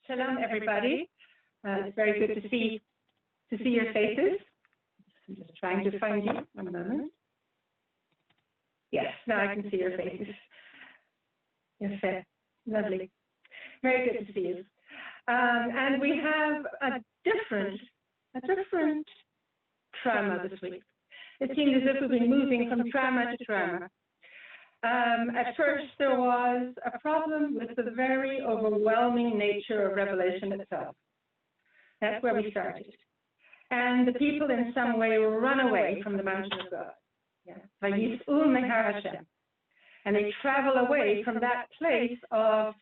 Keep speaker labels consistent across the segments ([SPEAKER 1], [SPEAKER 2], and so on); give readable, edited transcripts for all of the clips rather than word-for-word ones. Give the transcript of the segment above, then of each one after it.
[SPEAKER 1] Shalom, everybody. It's very good to see your faces. I'm just trying to find you. One moment. Yes, now I can see your faces. Yes, lovely. Very good to see you. And we have a different trauma this week. It seems as if we've been moving from trauma to trauma. At first, there was a problem with the very overwhelming nature of Revelation itself. That's where we started. And the people in some way run away from the mountain of God. And they travel away from that place of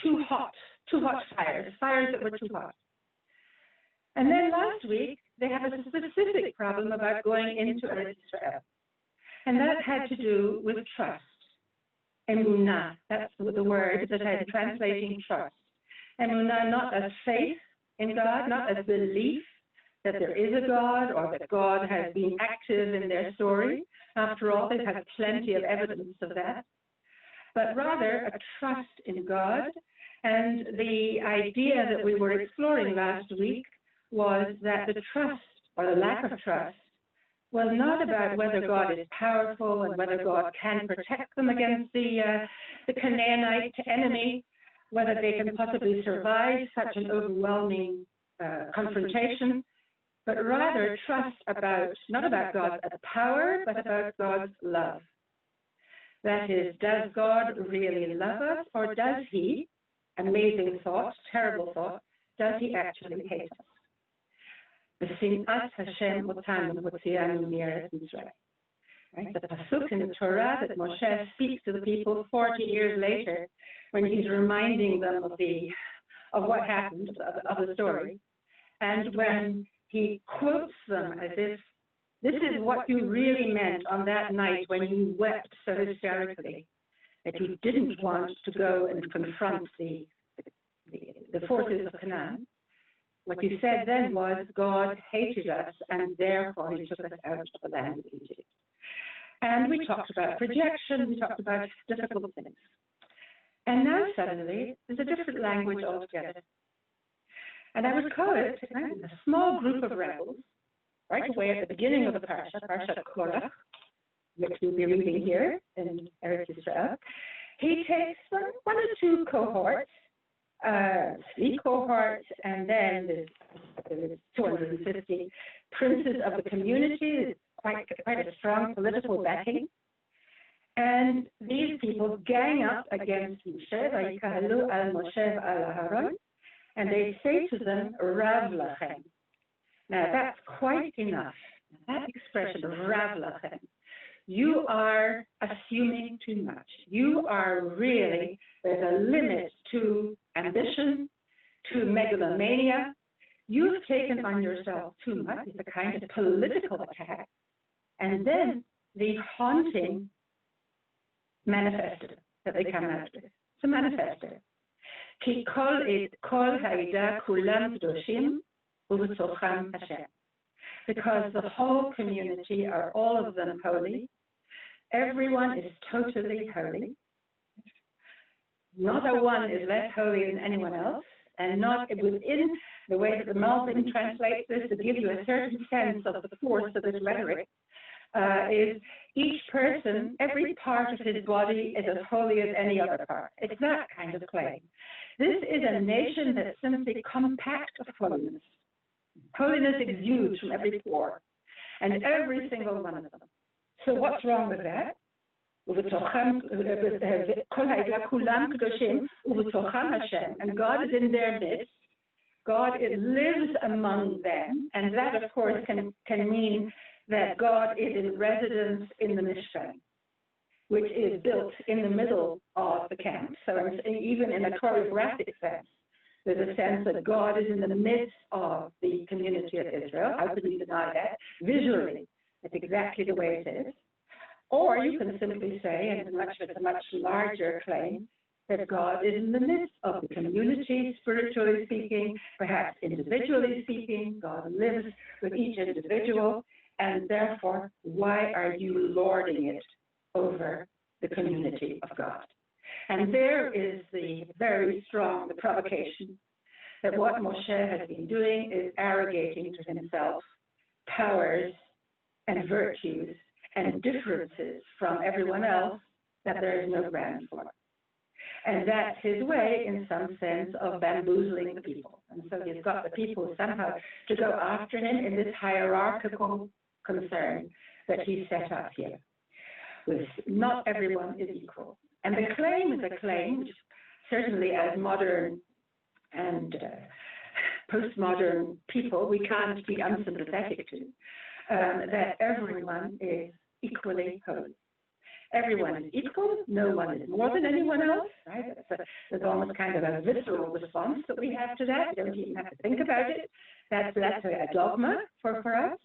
[SPEAKER 1] too hot fires that were too hot. And then last week, they have a specific problem about going into Israel. And that had to do with trust. Emunah, that's the word that I'm translating trust. Emunah, not as faith in God, not as belief that there is a God or that God has been active in their story. After all, they've had plenty of evidence of that. But rather a trust in God. And the idea that we were exploring last week was that the trust or the lack of trust was not about whether God is powerful and whether God can protect them against the Canaanite enemy, whether they can possibly survive such an overwhelming confrontation, but rather trust not about God's power, but about God's love. That is, does God really love us, or does he, amazing thought, terrible thought, does he actually hate us? Discontents Hashem otanu hotzianu mi'eretz Mitzrayim. Right? The pasuk in the Torah that Moshe speaks to the people 40 years later, when he's reminding them of what happened, of the story, and when he quotes them as if this is what you really meant on that night when you wept so hysterically, that you didn't want to go and confront the forces of Canaan. What you said then was God hated us, and therefore he took us out of the land of Egypt. And we talked about rejection, we talked about difficult things. And now suddenly, there's a different language altogether. And I would call it a small group of rebels, right away at the beginning of the Parashat Korach, which we'll be reading here in Erotic Desire. He takes one or two cohorts, 3 cohorts, and then there's 250 princes of the community, quite a strong political backing. And these people gang up against Moshe, vayikahalu al Moshe al Aharon, and they say to them, Rav lachem. Now that's quite enough. That expression, Rav lachem. You are assuming too much. You are really, there's a limit to ambition, to megalomania. You've taken on yourself too much. It's a kind of political attack. And then the haunting manifesto that they come out with. It's a manifesto. Ki kol ha'ida kulam kedoshim u'b'tocham Hashem. Because the whole community are all of them holy. Everyone is totally holy. Not a one is less holy than anyone else, and not within the way that the Malbim translates this to give you a certain sense of the force of this rhetoric, is each person, every part of his body is as holy as any other part. It's that kind of claim. This is a nation that's simply compact of holiness. Holiness exudes from every pore, and every single one of them. So what's wrong with that? And God is in their midst. God lives among them, and that, of course, can mean that God is in residence in the Mishkan, which is built in the middle of the camp. So even in a choreographic sense, there's a sense that God is in the midst of the community of Israel. How could we deny that? Visually, it's exactly the way it is. Or you can simply say, and it's a much larger claim, that God is in the midst of the community, spiritually speaking, perhaps individually speaking. God lives with each individual, and therefore, why are you lording it over the community of God? And there is the very strong provocation that what Moshe has been doing is arrogating to himself powers and virtues and differences from everyone else that there is no ground for. And that's his way, in some sense, of bamboozling the people. And so he's got the people somehow to go after him in this hierarchical concern that he set up here. With not everyone is equal. And the claim is a claim, which certainly as modern and postmodern people, we can't be unsympathetic to, that everyone is equally holy. Everyone is equal, no one is more than anyone else, right? There's almost kind of a visceral response that we have to that. We don't even have to think about it. That's a dogma for us.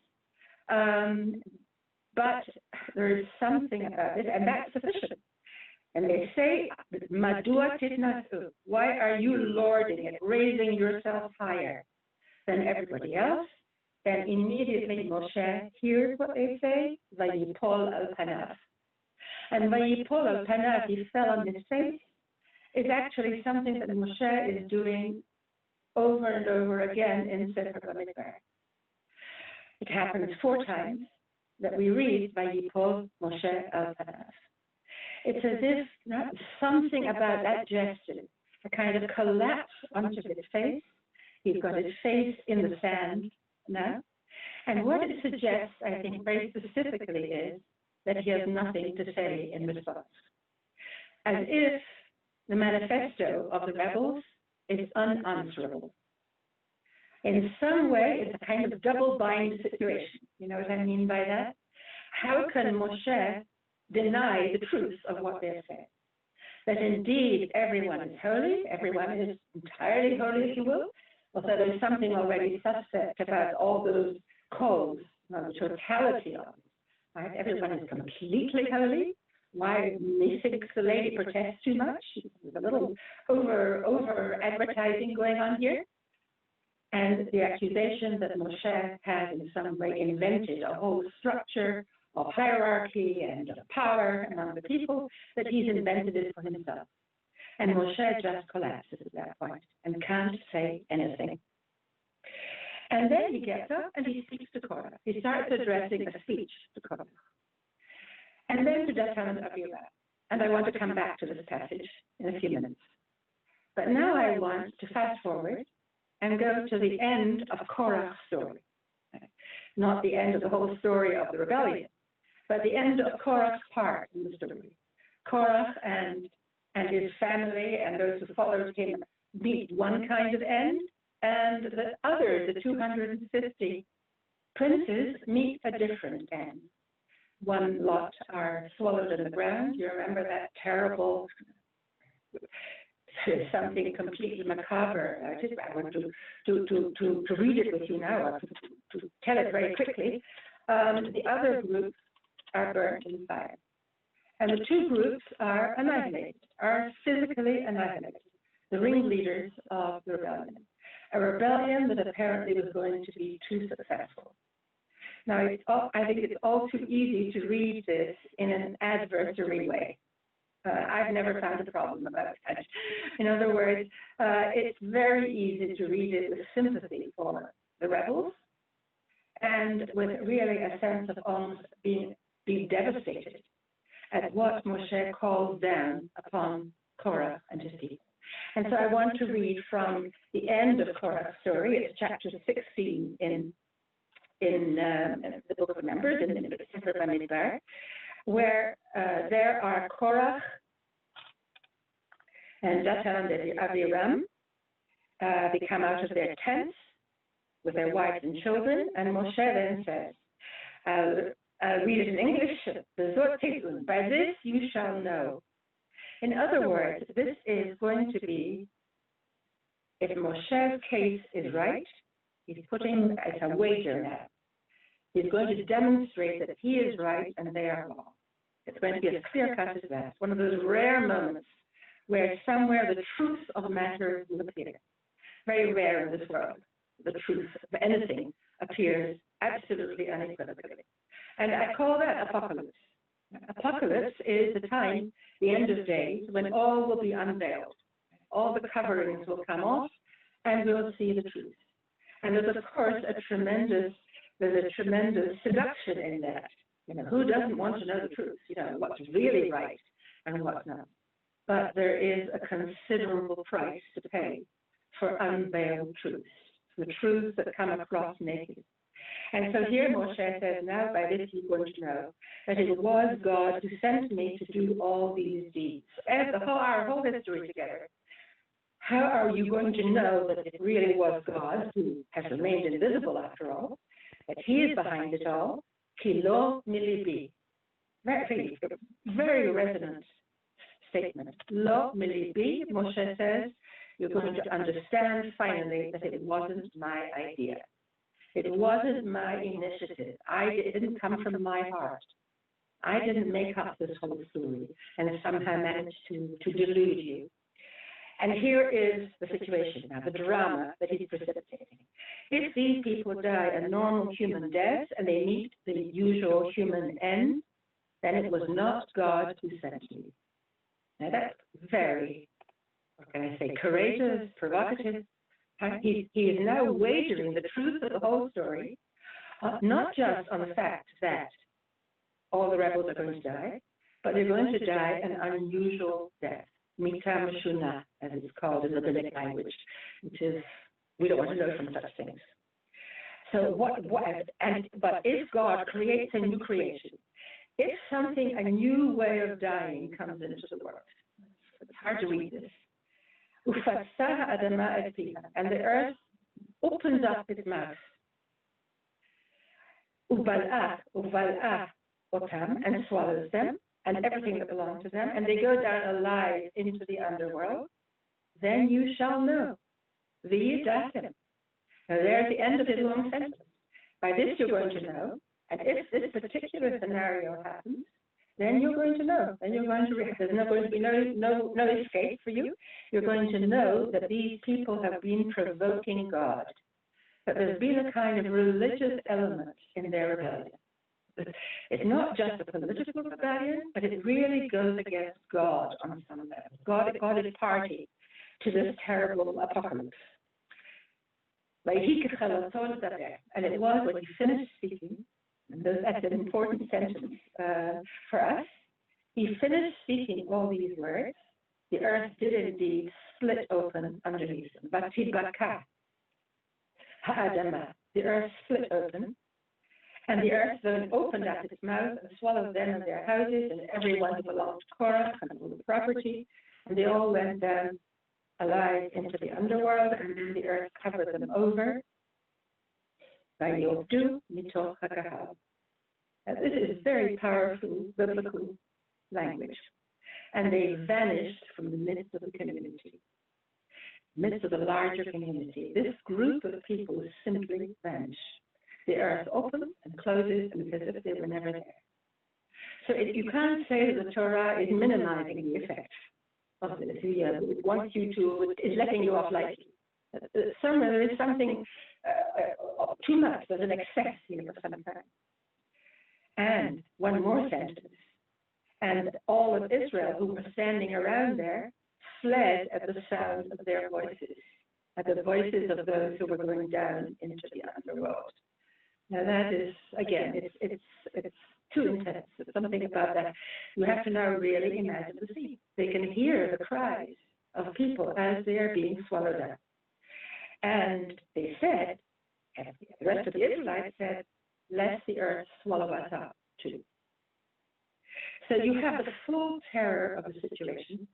[SPEAKER 1] But there is something about it, and that's sufficient. And they say, Madua titnatu, why are you lording it, raising yourself higher than everybody else? Then immediately Moshe hears what they say, Vayipol al panav. And Vayipol al panav, he fell on his face, is actually something that Moshe is doing over and over again in Sefer Bamidbar. It happens 4 times that we read Vayipol Moshe al panav. It's as if something about that gesture, a kind of collapse onto his face. He's got his face in the sand now. And what it suggests, I think, very specifically is that he has nothing to say in response. As if the manifesto of the rebels is unanswerable. In some way, it's a kind of double-bind situation. You know what I mean by that? How can Moshe deny the truth of what they're saying? That indeed everyone is holy, everyone is entirely holy, if you will. Although there's something already suspect about all those calls, the totality of it. Right? Everyone is completely holy. Why methinks the lady protests too much? There's a little over advertising going on here. And the accusation that Moshe has in some way invented a whole structure of hierarchy and of power among the people, that he's invented it for himself. And Moshe just collapses at that point and can't say anything. And then he gets up and he speaks to Korach. He starts addressing a speech to Korach. And then to Datan and Avivah. And I want to come back to this passage in a few minutes. But now I want to fast forward and go to the end of Korach's story. Not the end of the whole story of the rebellion, but the end of Korach's part in the story. Korach and his family and those who followed him meet one kind of end, and the others, the 250 princes, meet a different end. One lot are swallowed in the ground. You remember that terrible, something completely macabre. I want to read it with you now, or to tell it very quickly. The other groups are burnt in fire. And the 2 groups are annihilated, are physically annihilated, the ringleaders of the rebellion. A rebellion that apparently was going to be too successful. Now, I think it's all too easy to read this in an adversary way. I've never found a problem about that. In other words, it's very easy to read it with sympathy for the rebels and with really a sense of almost being devastated at what Moshe calls down upon Korach and his people. And so I want to read from the end of Korach's story. It's chapter 16 in the book of Numbers, in the Sefer Bamidbar, where there are Korach and Datan and Aviram. They come out of their tents with their wives and children, and Moshe then says, I'll read it in English, by this you shall know. In other words, this is going to be, if Moshe's case is right, he's putting as a wager now. He's going to demonstrate that he is right and they are wrong. It's going to be as clear-cut as that. One of those rare moments where somewhere the truth of a matter will appear. Very rare in this world. The truth of anything appears absolutely unequivocally. And I call that apocalypse. Apocalypse is the time, the end of days, when all will be unveiled. All the coverings will come off, and we'll see the truth. And there's, of course, a tremendous seduction in that. Who doesn't want to know the truth? What's really right and what's not. But there is a considerable price to pay for unveiled truths, the truths that come across naked. And so here Moshe says, now by this you're going to know that it was God who sent me to do all these deeds. As our whole history together, how are you going to know that it really was God who has remained invisible after all, that he is behind it all? Ki lo milibi. Very, very resonant statement. Lo milibi, Moshe says, you're going to understand finally that it wasn't my idea. It wasn't my initiative. It didn't come from my heart. I didn't make up this whole story and somehow managed to delude you. And here is the situation now, the drama that he's precipitating. If these people die a normal human death and they meet the usual human end, then it was not God who sent me. Now that's very, what can I say, courageous, provocative. He is now wagering the truth of the whole story, not just on the fact that all the rebels are going to die, but they're going to die an unusual death, mita meshuna, as it's called in the rabbinic language, which is, we don't want to know from such things. So but if God creates a new creation, if a new way of dying comes into the world, it's hard to read this. And the earth opens up its mouth. And swallows them and everything that belongs to them, and they go down alive into the underworld. Then you shall know. V'yidatem. Now there's the end of his long sentence. By this you're going to know, and if this particular scenario happens, then you're going to know. Then you're going to there's not going to be no escape for you. You're going to know that these people have been provoking God, that there's been a kind of religious element in their rebellion. It's not just a political rebellion, but it really goes against God on some level. God is party to this terrible apocalypse. And it was when he finished speaking, and that's an important sentence for us. He finished speaking all these words. The earth did indeed split open underneath them. Batibaka, ha'adama. The earth split open, and the earth then opened up its mouth and swallowed them and their houses and everyone who belonged to Korach and all the property, and they all went down alive into the underworld, and then the earth covered them over. This is very powerful biblical language. And they vanished from the midst of the community, midst of the larger community. This group of people simply vanished. The earth opens and closes as if they were never there. So you can't say that the Torah is minimizing the effect of this. It wants you to, is letting you off lightly. Somewhere there is something too much, there's an excess here sometimes. And one more sentence. And all of Israel who were standing around there fled at the sound of their voices, at the voices of those who were going down into the underworld. Now that is, again, it's too intense. It's something about that. You have to now really imagine the scene. They can hear the cries of people as they are being swallowed up. And they said, and the rest of the Israelites said, lest the earth swallow us up too. So you have the full terror of the situation,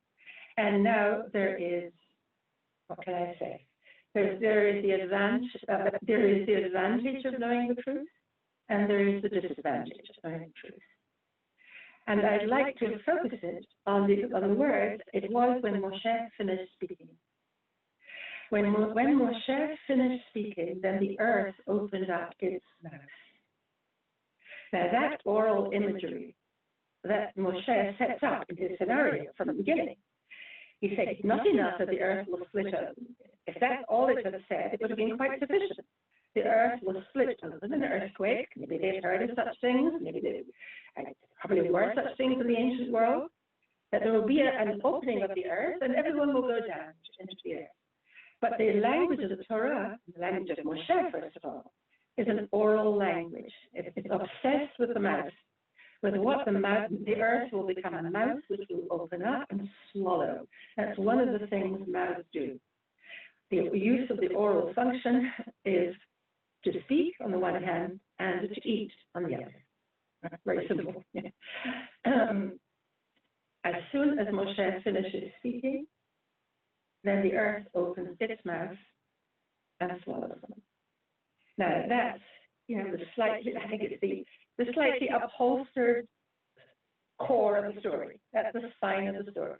[SPEAKER 1] and now there is, what can I say? There is the advantage of knowing the truth, and there is the disadvantage of knowing the truth. And I'd like to focus it on the words, it was when Moshe finished speaking. When Moshe finished speaking, then the earth opened up its mouth. Now that oral imagery that Moshe sets up in his scenario from the beginning, he said, it's not enough that the earth will split open. If that's all it had said, it would have been quite sufficient. The earth will split open, an earthquake. Maybe they've heard of such things. Maybe they probably were such things in the ancient world. That there will be an opening of the earth, and everyone will go down into the earth. But the language of the Torah, the language of Moshe, first of all, is an oral language. It's obsessed with the mouth, with what the earth will become a mouth which will open up and swallow. That's one of the things mouths do. The use of the oral function is to speak on the one hand and to eat on the other. Very simple. As soon as Moshe finishes speaking, then the earth opens its mouth and swallows them. Now that's, the slightly, I think it's the slightly upholstered core of the story. That's the spine of the story.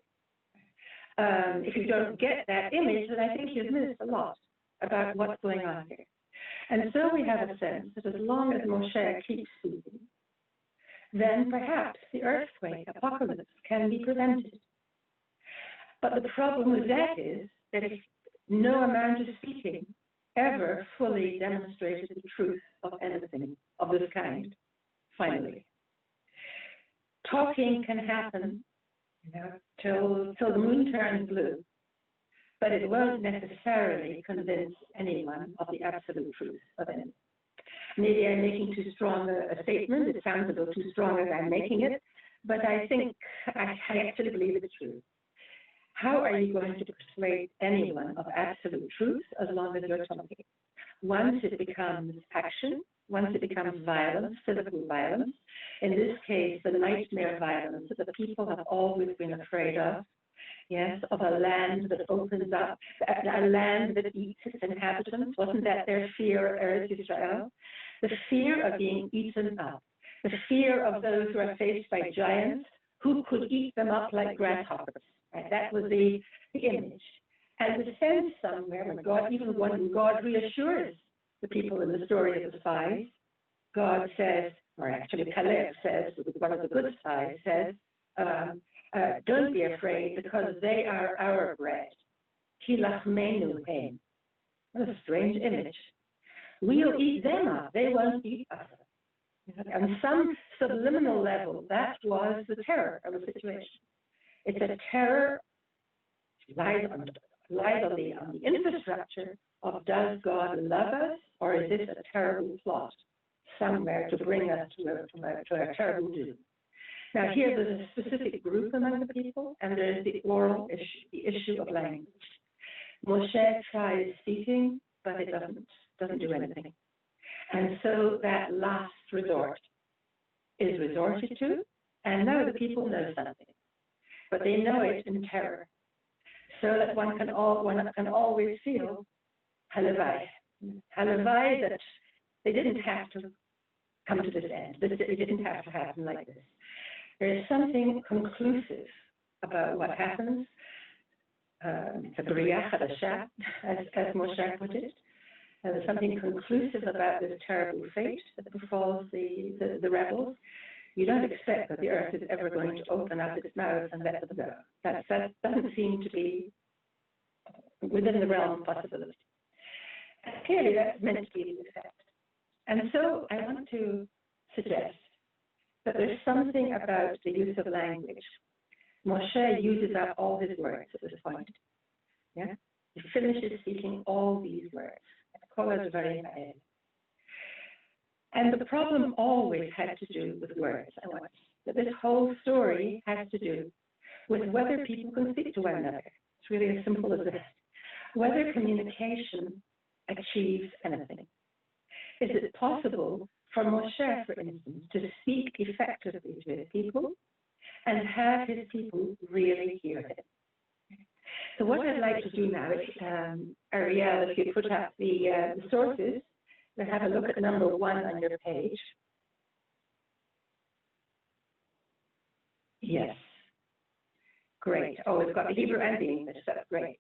[SPEAKER 1] If you don't get that image, then I think you've missed a lot about what's going on here. And so we have a sense that as long as Moshe keeps speaking, then perhaps the earthquake, apocalypse, can be prevented. But the problem with that is that if no amount of speaking ever fully demonstrated the truth of anything of this kind, finally. Talking can happen, till the moon turns blue, but it won't necessarily convince anyone of the absolute truth of anything. Maybe I'm making too strong a statement. It sounds a little too strong as I'm making it, but I think I actually believe it's true. How are you going to persuade anyone of absolute truth as long as you're talking? Once it becomes action, once it becomes violence, physical violence, in this case, the nightmare violence that the people have always been afraid of, yes, of a land that opens up, a land that eats its inhabitants. Wasn't that their fear, Eretz Israel? The fear of being eaten up, the fear of those who are faced by giants who could eat them up like grasshoppers. Right? That was the image. And the sense somewhere, when God reassures the people in the story of the spies, God says, or actually Caleb says, one of the good spies says, don't be afraid because they are our bread. Kilachmenu hem. What a strange image. We'll eat them up. They won't eat us. On some subliminal level, that was the terror of the situation. It's a terror lies on the infrastructure of does God love us, or is this a terrible plot somewhere to bring us to a terrible doom? Now here there's a specific group among the people, and there's the oral issue, the issue of language. Moshe tries speaking, but it doesn't do anything. And so that last resort is resorted to, and now the people know something. But they know it in terror, so that one can always feel halavai that they didn't have to come to this end. It didn't have to happen like this. There is something conclusive about what happens, the B'riyah Chadashah, as Moshe put it. There's something conclusive about this terrible fate that befalls the rebels. You don't expect that the earth is ever going to open up its mouth and let them go. That doesn't seem to be within the realm of possibility. And clearly, that's meant to be the effect. And so I want to suggest that there's something about the use of language. Moshe uses up all his words at this point. Yeah? He finishes speaking all these words. Korach very high. And the problem always had to do with words. That this whole story has to do with whether people can speak to one another. It's really as simple as this. Whether communication achieves anything. Is it possible for Moshe, for instance, to speak effectively to his people and have his people really hear him? So what I'd like to do now is, Ariel, if you put up the sources, we'll have a look at number 1 on your page. Yes. Great. Oh, we've got the Hebrew and the English. That's great.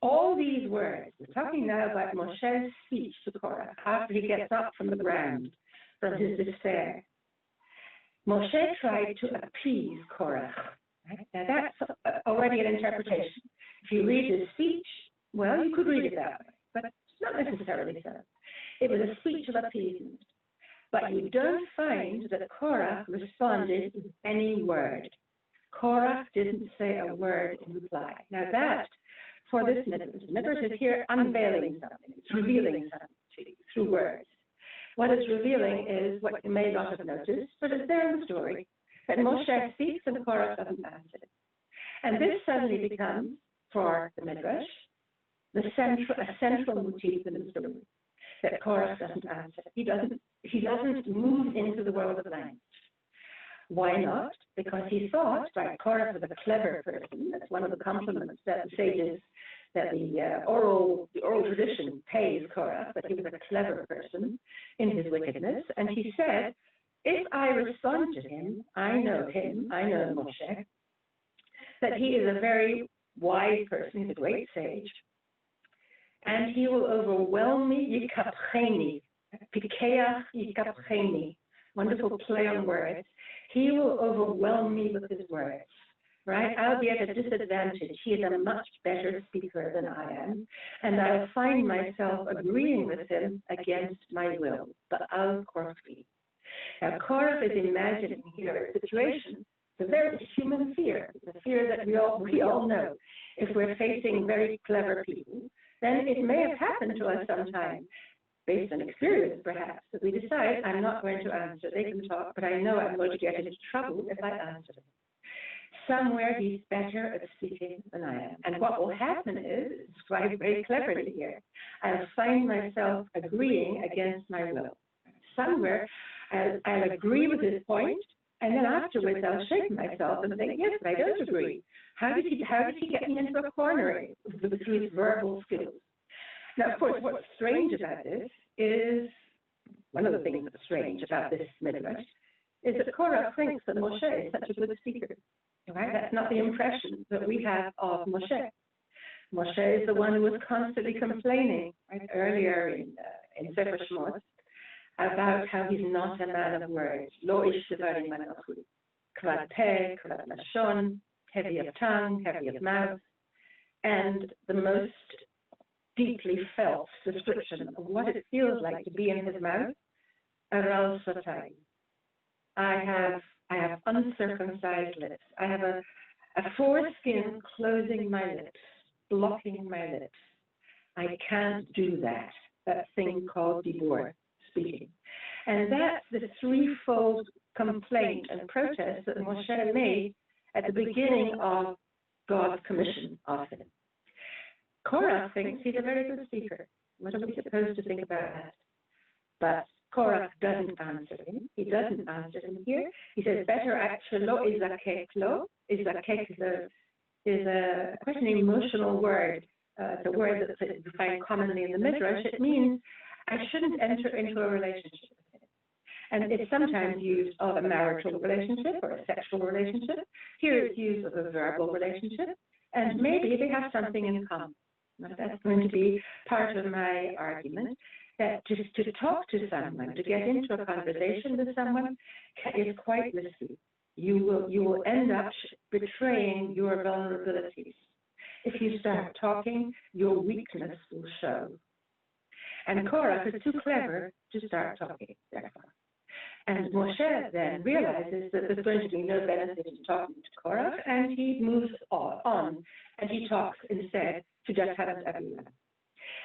[SPEAKER 1] All these words, we're talking now about Moshe's speech to Korach after he gets up from the ground, from his despair. Moshe tried to appease Korach. Right? Now that's already an interpretation. If you read his speech, well, you could read it that way, but it's not necessarily so. It was a speech of appeasement. But you don't find that Korach responded with any word. Korach didn't say a word in reply. Now that for this midrash. The midrash is here unveiling something. It's revealing something to you through words. What it's revealing is what you may not have noticed, but it's there in the story, that Moshe speaks and Korach doesn't answer. And this suddenly becomes, for the midrash, a central motif in the story, that Korach doesn't answer. He doesn't move into the world of language. Why not? Because he thought, right, Korach was a clever person. That's one of the compliments that the sages, that the oral tradition pays Korach, that he was a clever person in his wickedness. And he said, if I respond to him, I know Moshe, that he is a very wise person, he's a great sage, and he will overwhelm me, yikapcheni, pikeach yikapcheni, wonderful play on words. He will overwhelm me with his words, right? I'll be at a disadvantage. He is a much better speaker than I am, and I'll find myself agreeing with him against my will, but I'll Korach. Now, Korach is imagining here a situation, it's a very human fear, the fear that we all know. If we're facing very clever people, then it may have happened to us sometime, based on experience perhaps, that we decide, I'm not going to answer. They can talk, but I know I'm going to get into trouble if I answer them. Somewhere he's better at speaking than I am. And what will happen is, it's described very cleverly here, I'll find myself agreeing against my will. Somewhere I'll agree with his point, and then afterwards I'll shake myself and think, yes, but I don't agree. How did he get me into a corner through his verbal skills? Now, of course, what's strange about this is, one of the things that's strange about this midrash, is that Korach thinks that Moshe is such a good speaker. Right? That's not the impression that we have of Moshe. Moshe is the one who was constantly complaining, right, earlier in Sefer Shmos, about how he's not a man of words. Lo ish devarim anachu. Kvad peh, kvad lashon, heavy of tongue, heavy of mouth. And the most deeply felt description of what it feels like to be in his mouth, aral satai. I have uncircumcised lips. I have a foreskin closing my lips, blocking my lips. I can't do that thing called dibur, speaking. And that's the threefold complaint and protest that Moshe made at the beginning of God's commission of him. Korach thinks he's a very good speaker. What are we supposed to think about that? But Korach doesn't answer him. He doesn't answer him here. He says, better actually, lo izakek lo. Izakek is quite an emotional word. It's a word that you find commonly in the Midrash. It means I shouldn't enter into a relationship with him. And it's sometimes used of a marital relationship or a sexual relationship. Here it's used of a verbal relationship. And maybe they have something in common. Now, that's going to be part of my argument, that just to talk to someone, to get into a conversation with someone, is quite risky. You will end up betraying your vulnerabilities. If you start talking, your weakness will show. And Korach is too clever to start talking, therefore. And Moshe then realizes that there's going to be no benefit in talking to Korach, and he moves on and he talks instead to just have Avivah.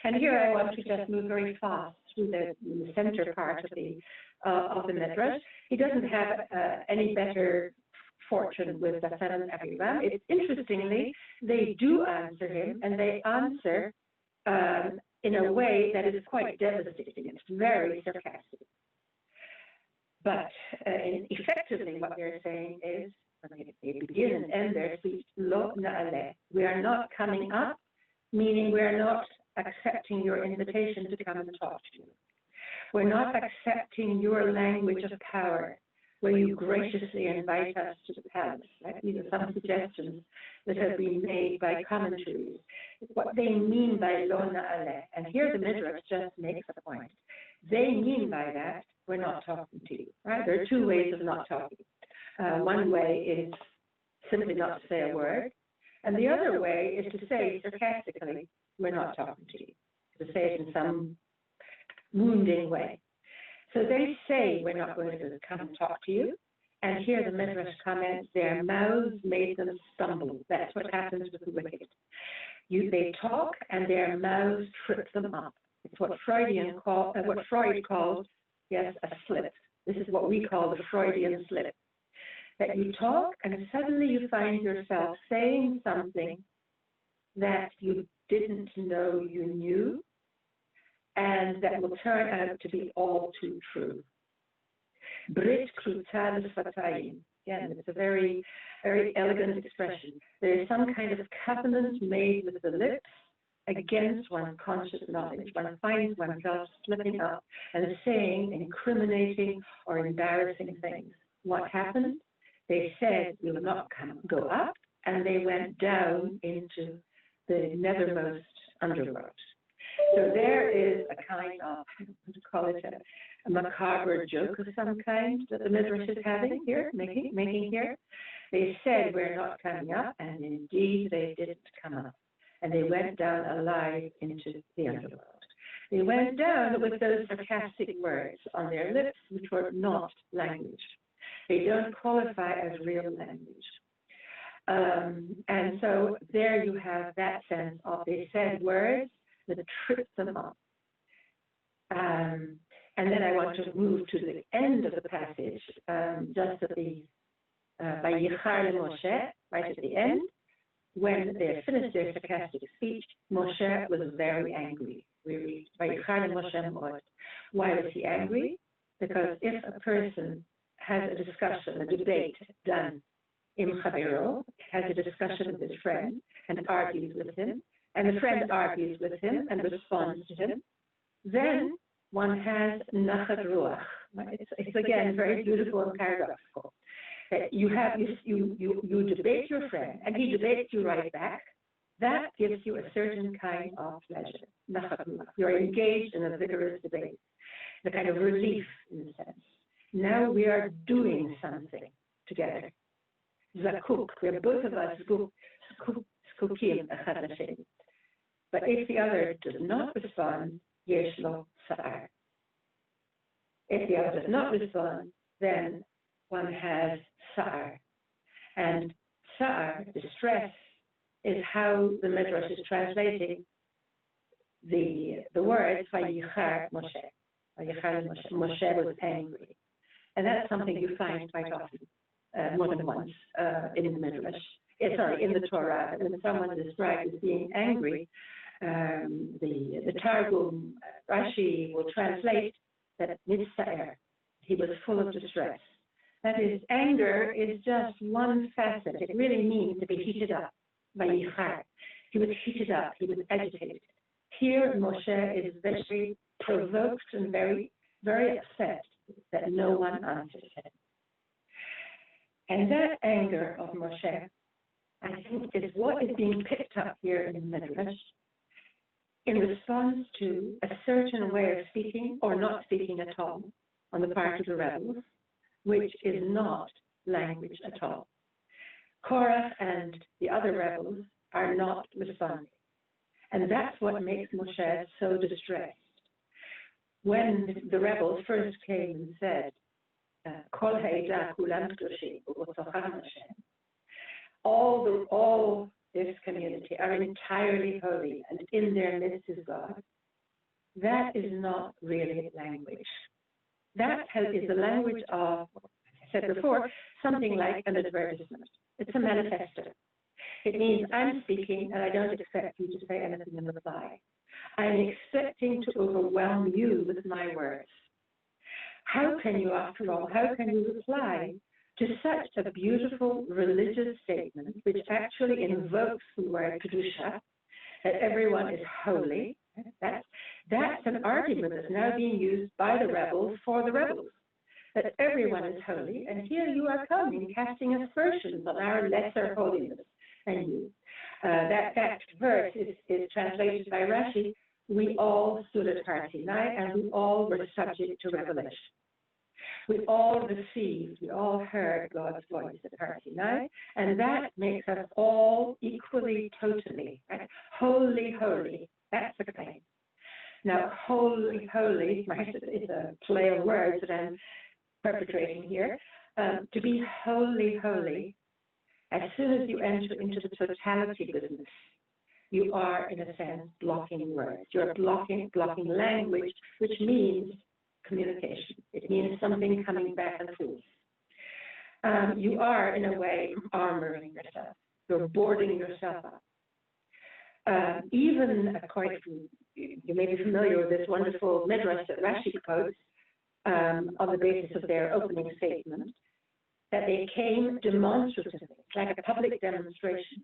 [SPEAKER 1] And here I want to just move very fast through the center part of the midrash. He doesn't have any better fortune with the seven Avivah. It's interestingly, they do answer him, and they answer in a way that is quite devastating. It's very sarcastic. But effectively, what they're saying is, they begin and end their speech, lo na'aleh. We are not coming up, meaning we are not accepting your invitation to come and talk to you. We're not accepting your language of power, where you graciously invite us to the palace. Right? These are some suggestions that have been made by commentaries. What they mean by lo na'aleh, and here the Midrash just makes a point. They mean by that, we're not talking to you. Right? There are two ways of not talking. One way is simply not to say a word, and the other way is to say sarcastically, we're not talking to you, to say it in some wounding way. So they say, we're not going to come and talk to you, and here the Midrash comments, their mouths made them stumble. That's what happens with the wicked. They talk and their mouths trip them up. It's what Freud calls, yes, a slip. This is what we call the Freudian slip. That you talk and suddenly you find yourself saying something that you didn't know you knew, and that will turn out to be all too true. Brit krutal fatayim. Again, it's a very, very elegant expression. There is some kind of covenant made with the lips against one's conscious knowledge. One finds oneself slipping up and saying incriminating or embarrassing things. What happened? They said, "You will not go up," and they went down into the nethermost underworld. So there is a kind of, what to call it, a macabre joke of some kind that the Midrash is having here, making here. They said, "We're not coming up," and indeed they didn't come up. And they went down alive into the underworld. They went down with those sarcastic words on their lips, which were not language. They don't qualify as real language. And so there you have that sense of they said words that tripped them up. And then I want to move to the end of the passage, just at the Vayichar Moshe, right at the end. When they finished their sarcastic speech, Moshe was very angry. We read Vayichar Moshe Mod. Why was he angry? Because if a person has a discussion, a debate done in Chavero, has a discussion with his friend and argues with him, and the friend argues with him and responds to him, then one has nachat ruach. It's again very beautiful and paradoxical. That you debate your friend and he debates you right back. That gives you a certain kind of pleasure. Nachat ruach. You're engaged in a vigorous debate, the kind of relief in a sense. Now we are doing something together. Zakuk, we're both of us zkukim echad l'sheni. But if the other does not respond, yesh lo sa'ar. If the other does not respond, then one has sa'ar. And sa'ar, distress, is how the Midrash is translating the words Vayichar Moshe. Vayichar Moshe. Moshe was angry. And that's something you find quite often, more than once, in the Midrash. In the Torah. When someone is described as being angry, the Targum, Rashi will translate that mitza'er. He was full of distress. That is, anger is just one facet. It really means to be heated up. Vayichar. He was heated up. He was agitated. Here, Moshe is very provoked and very, very upset that no one answers him. And that anger of Moshe, I think, is what is being picked up here in the Midrash in response to a certain way of speaking or not speaking at all on the part of the rebels, which is not language at all. Korach and the other rebels are not responding. And that's what makes Moshe so distressed. When the rebels first came and said, Kol ha'edah kulam kedoshim u'tocham Hashem, all this community are entirely holy, and in their midst is God. That is not really language. That is the language of, as I said before, something like an advertisement. It's a manifesto. It means I'm speaking and I don't expect you to say anything in reply. I'm expecting to overwhelm you with my words. How can you, after all, how can you reply to such a beautiful religious statement, which actually invokes the word kedusha, that everyone is holy? That's an argument that's now being used by the rebels for the rebels, that everyone is holy, and here you are coming, casting aspersions on our lesser holiness than you. That verse is translated by Rashi, we all stood at Har Sinai, and we all were subject to revelation. We all received, we all heard God's voice at Har Sinai, and that makes us all equally, totally, right? Holy, holy. That's the claim. Now, holy, holy, right, is a play of words that I'm perpetrating here. To be holy, holy, as soon as you enter into the totality business, you are, in a sense, blocking words. You're blocking language, which means communication. It means something coming back and forth. You are, in a way, armoring yourself. You're boarding yourself up. Even according to, you may be familiar with this wonderful midrash that Rashi quotes on the basis of their opening statement, that they came demonstratively, like a public demonstration,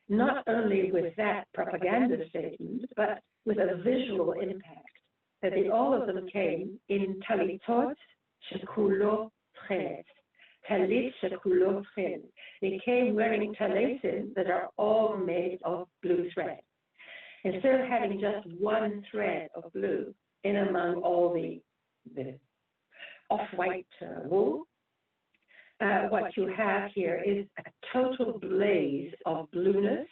[SPEAKER 1] not only with that propaganda statement, but with a visual impact, that they, all of them came in talitot shekulo tchelet. Talit shekulo tchelet. They came wearing taletim that are all made of blue thread. Instead of having just one thread of blue in among all the off-white wool, what you have here is a total blaze of blueness,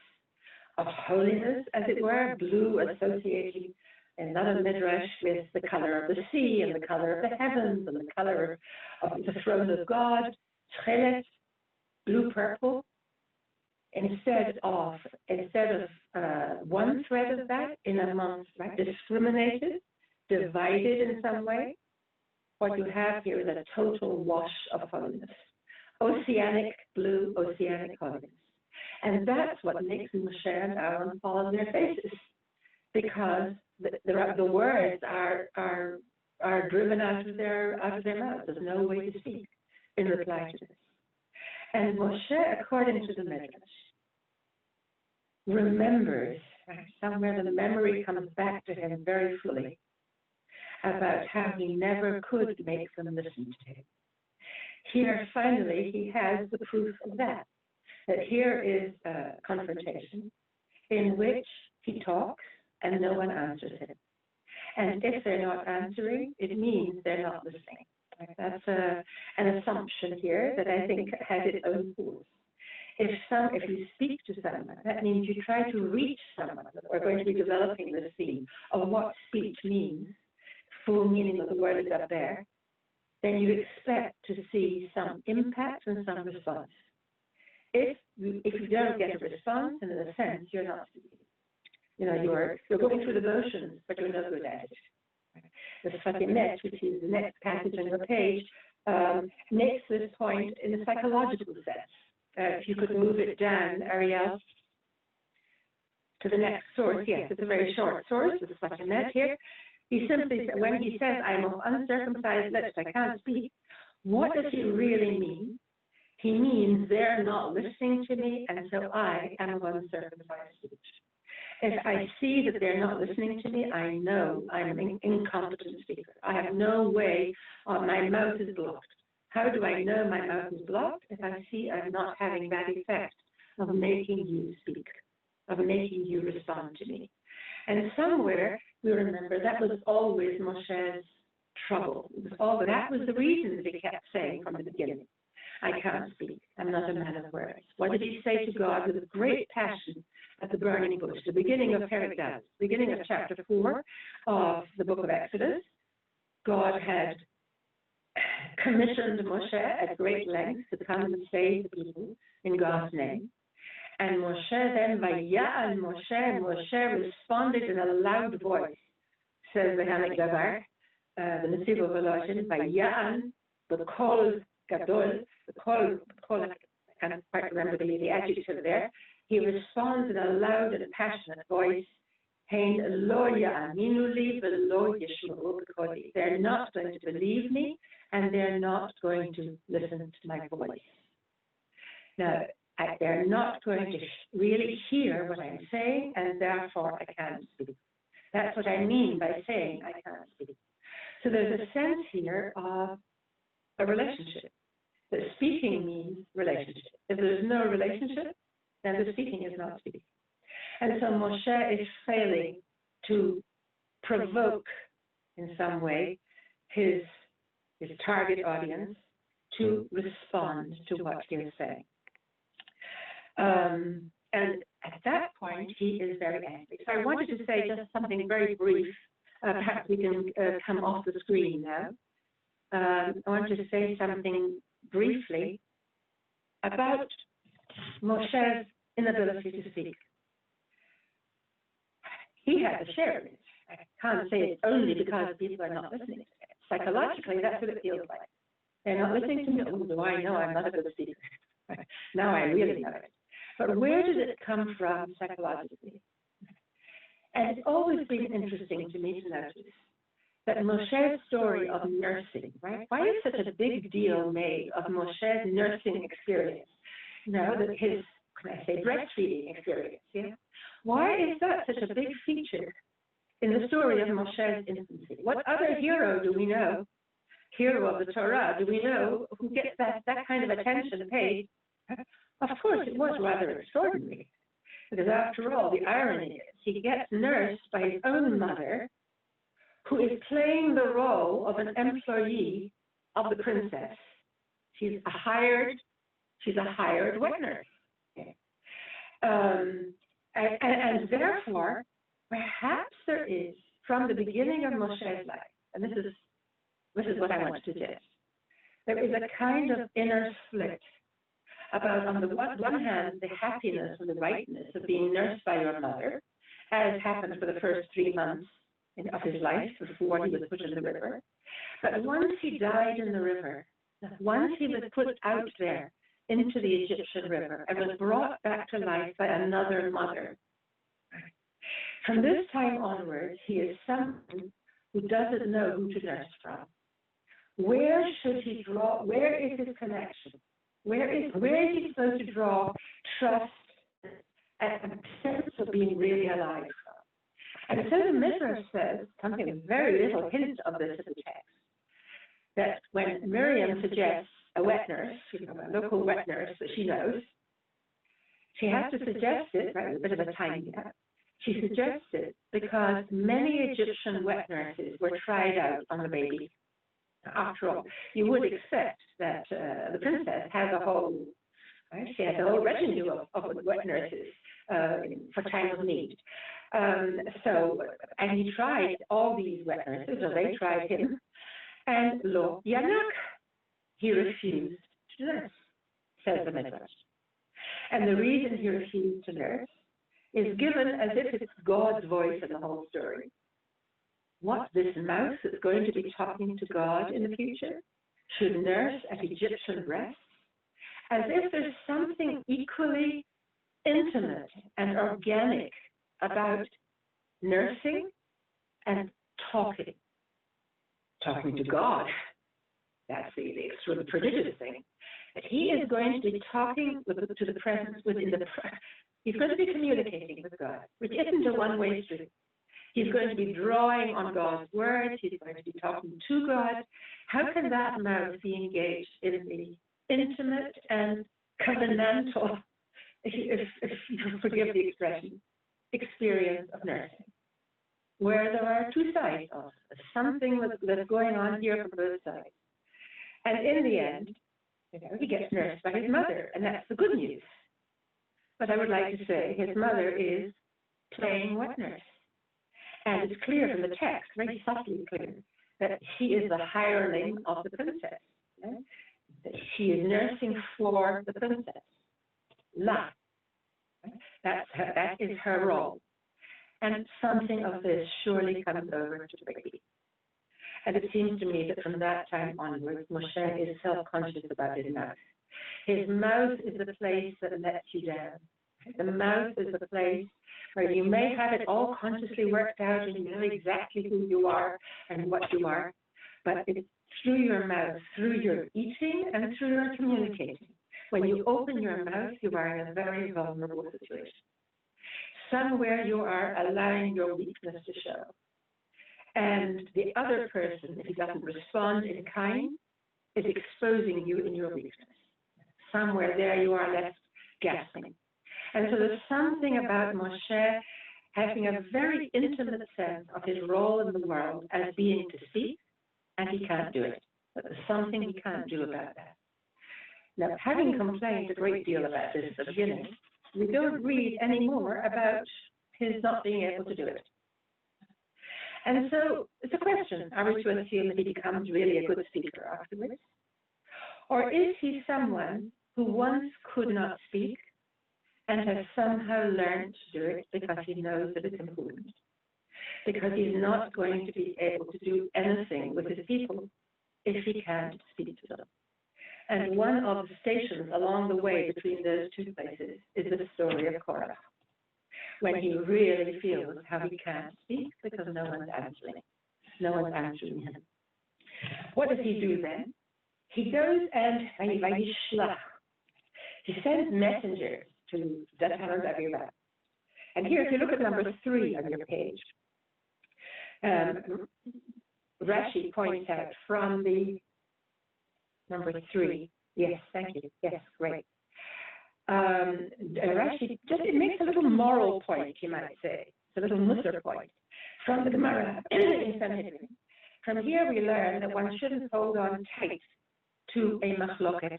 [SPEAKER 1] of holiness, as it were, blue associating another midrash with the color of the sea and the color of the heavens and the color of the throne of God, tchelet, blue-purple. Instead of one thread of that in amongst, right, discriminated, divided in some way, what you have here is a total wash of holiness. Oceanic blue, oceanic holiness. And that's what makes Moshe and Aaron fall on their faces, because the words are driven out of their mouths. There's no way to speak in reply to this. And Moshe, according to the Midrash, remembers, right, somewhere the memory comes back to him very fully about how he never could make them listen to him. Here, finally, he has the proof of that here is a confrontation in which he talks and no one answers him. And if they're not answering, it means they're not listening. Right? That's an assumption here that I think has its own force. If you speak to someone, that means you try to reach someone. We're going to be developing this theme of what speech means, full meaning of the word is up there. Then you expect to see some impact and some response. If you don't get a response, and in a sense, you're not speaking. You're going through the motions, but you're no good at it. The Discontents, which is the next passage on your page, makes this point in a psychological sense. If you could move it down, Ariel, to the next source. Yes, it's a very short source. It's like a net here. He simply, when he says, I'm of uncircumcised lips, I can't speak, what does he really mean? He means they're not listening to me, and so I am of uncircumcised speech. If I see that they're not listening to me, I know I'm an incompetent speaker. I have no way, my mouth is blocked. How do I know my mouth is blocked? If I see I'm not having that effect of making you speak, of making you respond to me. And somewhere, we remember, that was always Moshe's trouble. That was the reason that he kept saying from the beginning, I can't speak. I'm not a man of words. What did he say to God with great passion at the burning bush? The beginning of Parashat Hashavua, beginning of chapter 4 of the book of Exodus. God had commissioned Moshe at great length to come and save the people in God's name. And Moshe then, Vaya'al Moshe responded in a loud voice, says the Erotic Desire, the Nesiv of Abolish, Vaya'al, the Kol Gadol, the Kol, I can't quite remember the adjective there. He responds in a loud and passionate voice, Hein lo ya'aminu li v'lo yishma'u b'koli. They're not going to believe me, and they're not going to listen to my voice. Now, they're not going to really hear what I'm saying, and therefore I can't speak. That's what I mean by saying I can't speak. So there's a sense here of a relationship. That speaking means relationship. If there's no relationship, then the speaking is not speaking. And so Moshe is failing to provoke in some way his target audience to respond to what he is saying. And at that point, he is very angry. So I wanted to say just something very brief. Perhaps we can come off the screen now. I want to say something briefly about Moshe's inability to speak. had to share it. I can't say it's only because people are not listening. Psychologically, that's what it feels like. They're not listening to me. Oh, do I know I'm not a good speaker? Now I really know it. But where does it come from psychologically? And it's always been interesting to me to notice that Moshe's story of nursing, right? Why is such a big deal made of Moshe's nursing experience? That his, can I say, breastfeeding experience, yeah? Why is that such a big feature in the story of Moshe's infancy? What other hero do we know, hero of the Torah, do we know who gets that kind of attention paid? Of course, it was rather extraordinary, because after all, the irony is he gets nursed by his own mother, who is playing the role of an employee of the princess. She's a hired wet nurse. Okay. And therefore, perhaps there is, from the beginning of Moshe's life, and this is what I want to suggest, there is a kind of inner split about, on the one hand, the happiness and the rightness of being nursed by your mother, as happened for the first 3 months of his life before he was put in the river. But once he died in the river, once he was put out there into the Egyptian river and was brought back to life by another mother, from this time onwards, he is someone who doesn't know who to nurse from. Where should he draw? Where is his connection? Where is he supposed to draw trust and a sense of being really alive from? And so the Midrash says, something with very little hint of this in the text, that when Miriam suggests a wet nurse, a local wet nurse that she knows, she has to suggest it, right, a bit of a time gap. She suggests it because many Egyptian wet nurses were tried out on the baby. After all, you would expect that the princess has a whole, right, she has a whole retinue of wet nurses for time of need. And he tried all these wet nurses, or they tried him, and lo yanak, he refused to nurse, says the Midrash. And the reason he refused to nurse is given as if it's God's voice in the whole story. What, this mouse is going to be talking to God in the future should nurse at Egyptian breasts? As if there's something equally intimate and organic about nursing and talking to God. That's the sort of prodigious thing. That he is going to be talking to the presence within the. He's going to be communicating with God, which isn't a one-way street. He's going to be drawing on God's words. He's going to be talking to God. How can that mouth be engaged in the intimate and covenantal, if you forgive the expression, experience of nursing, where there are two sides of something that's going on here from both sides. And in the end, he gets nursed by his mother, and that's the good news. But I would like to say his mother is playing wet nurse. And it's clear from the text, very subtly clear, that she is the hireling of the princess. Right? That she is nursing for the princess. La. Right? That is her role. And something of this surely comes over to the baby. And it seems to me that from that time onwards, Moshe is self-conscious about his mouth. His mouth is the place that lets you down. The mouth is the place where you may have it all consciously worked out and you know exactly who you are and what you are, but it's through your mouth, through your eating and through your communicating. When you open your mouth, you are in a very vulnerable situation. Somewhere you are allowing your weakness to show. And the other person, if he doesn't respond in kind, is exposing you in your weakness. Somewhere there you are left gasping. And so there's something about Moshe having a very intimate sense of his role in the world as being to speak, and he can't do it. But there's something he can't do about that. Now, having complained a great deal about this at the beginning, we don't read any more about his not being able to do it. And so it's a question, are we to assume that he becomes really a good speaker afterwards? Or is he someone who once could not speak and has somehow learned to do it because he knows that it's important? because he's not going to be able to do anything with his people if he can't speak to them. And one of the stations along the way between those two places is the story of Korach, when he really feels how he can't speak because no one's answering him. What does he do then? He goes and he sends messengers to Avivah. And here, if you look at number 3 on your page, Rashi points out from the number 3. Yes, thank you. Yes, great. Rashi it makes a little moral point, you might say. It's a little Musar point from the Gemara in Sanhedrin. From here we learn that one shouldn't hold on tight to a machloket.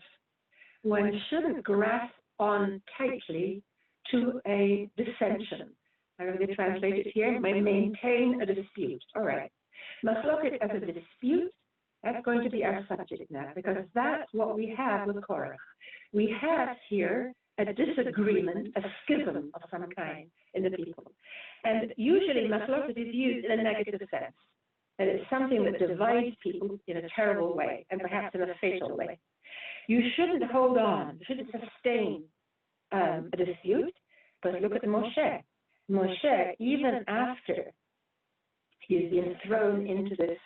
[SPEAKER 1] One shouldn't grasp on tightly to a dissension. I really translate it here, maintain a dispute. All right. Machloket as a dispute, that's going to be our subject now, because that's what we have with Korach. We have here a disagreement, a schism of some kind in the people. And usually machloket is used in a negative sense. That it's something that divides people in a terrible way, and perhaps in a fatal way. You shouldn't hold on, you shouldn't sustain a dispute, but look at Moshe. Moshe, even after he's been thrown into this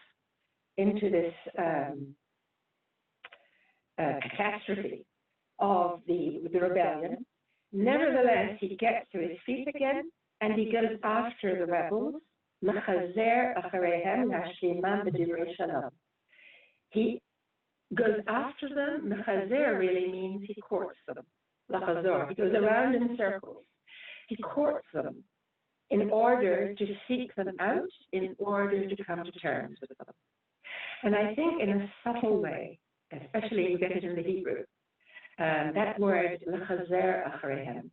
[SPEAKER 1] catastrophe of the rebellion, nevertheless, he gets to his feet again, and he goes after the rebels. He goes after them. Mechazer really means he courts them. He goes around in circles. He courts them in order to seek them out, in order to come to terms with them. And I think in a subtle way, especially if you get it in the Hebrew, that word, Mechazer Acharehem,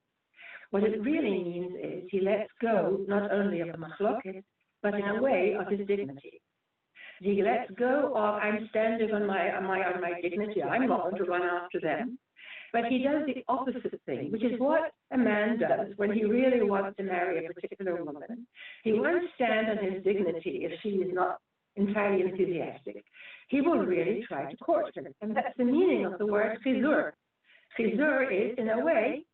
[SPEAKER 1] what it really means is he lets go not only of the machloket, but in a way of his dignity. He lets go of, I'm standing on my dignity, I'm not going to run after them. But he does the opposite thing, which is what a man does when he really wants to marry a particular woman. He won't stand on his dignity if she is not entirely enthusiastic. He will really try to court her. And that's the meaning of the word chizur. Chizur is, in a way,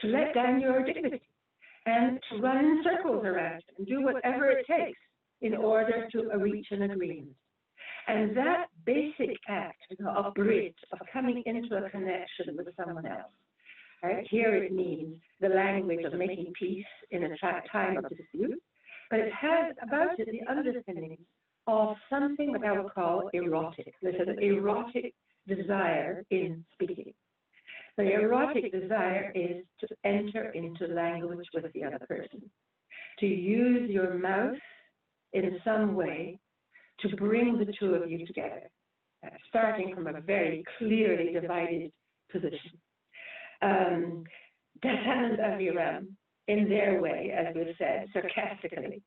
[SPEAKER 1] to let down your dignity and to run in circles around it and do whatever it takes in order to reach an agreement. And that basic act of bridge, of coming into a connection with someone else, right? Here it means the language of making peace in a time of dispute, but it has about it the underpinning of something that I would call erotic. There's an erotic desire in speaking. The erotic desire is to enter into language with the other person, to use your mouth in some way to bring the two of you together, starting from a very clearly divided position. Discontents, Avivah, in their way, as we've said, sarcastically,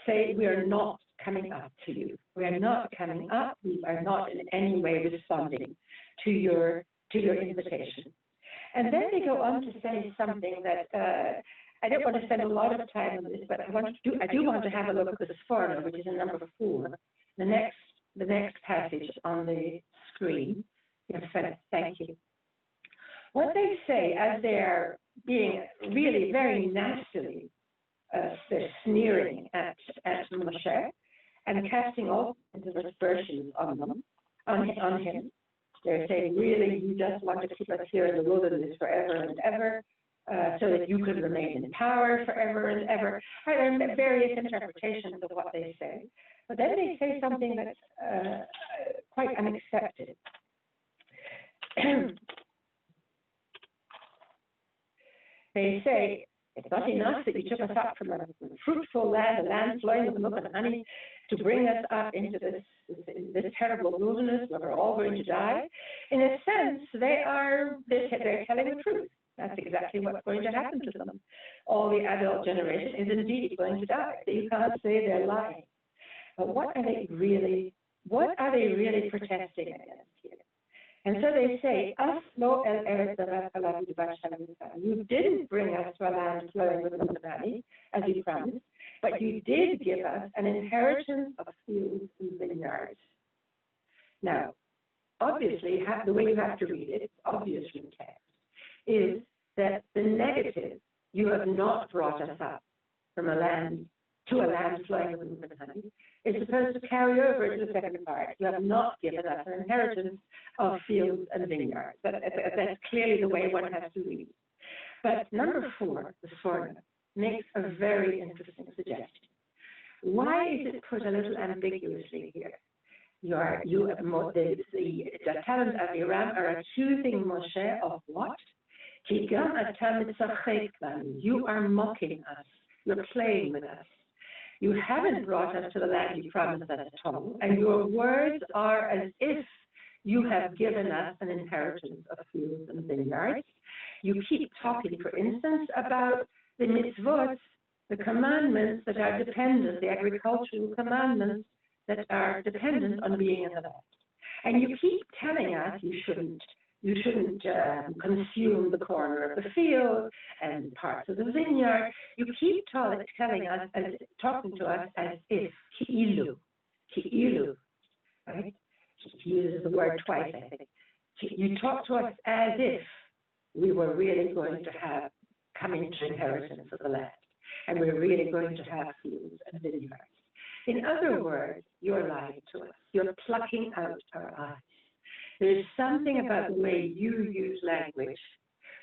[SPEAKER 1] say we are not coming up to you. We are not coming up. We are not in any way responding to your invitation. And then they go on to say something that I don't want to spend a lot of time on this, but I do want to have a look at the Sforno, which is in number 4, the next passage on the screen. Yes, thank you. What they say, as they're being really very nastily, they're sneering at Moshe and casting all kinds of aspersions on him. They're saying, really, you just want to keep us here in the wilderness forever and ever, so that you could remain in power forever and ever. There are various interpretations of what they say. But then they say something that's quite unexpected. They say, it's not enough that you took us up from a fruitful land, a land flowing with milk and honey, to bring us up into this terrible wilderness where we're all going to die. In a sense, they're telling the truth. That's exactly what's going to happen to them. All the adult generation is indeed going to die. You can't say they're lying. But what are they really protesting against here? And so they say, you didn't bring us to a land flowing with milk and honey, as you promised. but you did give us an inheritance of fields and vineyards. Now, obviously, the way you have to read it, it's obvious from text, is that the negative, you have not brought us up from a land to a land flowing with milk and honey, is supposed to carry over to the second part. You have not given us an inheritance of fields and vineyards. That's clearly the way one has to read. But number 4, the Sforna, makes a very interesting suggestion. Why is it put a little ambiguously here? The talent of Aviram are accusing Moshe of what? You are mocking us. You're playing with us. You haven't brought us to the land you promised us at all, and your words are as if you have given us an inheritance of fields and vineyards. You keep talking, for instance, about the mitzvot, the commandments that are dependent, the agricultural commandments that are dependent on being in the land. And you keep telling us you shouldn't consume the corner of the field and parts of the vineyard. You keep telling us, talking to us as if, ki'ilu, right? He uses the word twice, I think. You talk to us as if we were really going to have coming to inheritance of the land, and we're really going to have fields and vineyards. In other words, you're lying to us. You're plucking out our eyes. There's something about the way you use language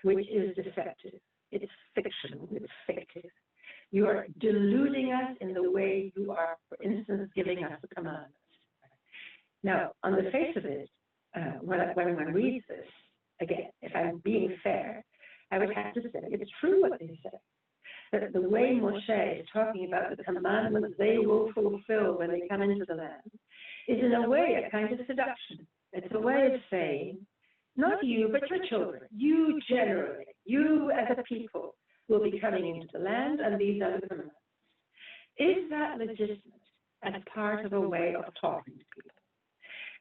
[SPEAKER 1] which is deceptive. It's fictional. It's fictive. You are deluding us in the way you are, for instance, giving us the commandments. Now, on the face of it, when one reads this, again, if I'm being fair, I would have to say it's true what they say. That the way Moshe is talking about the commandments they will fulfill when they come into the land is in a way a kind of seduction. It's a way of saying, not you, but your children, you generally, you as a people will be coming into the land, and these are the commandments. Is that legitimate as part of a way of talking to people?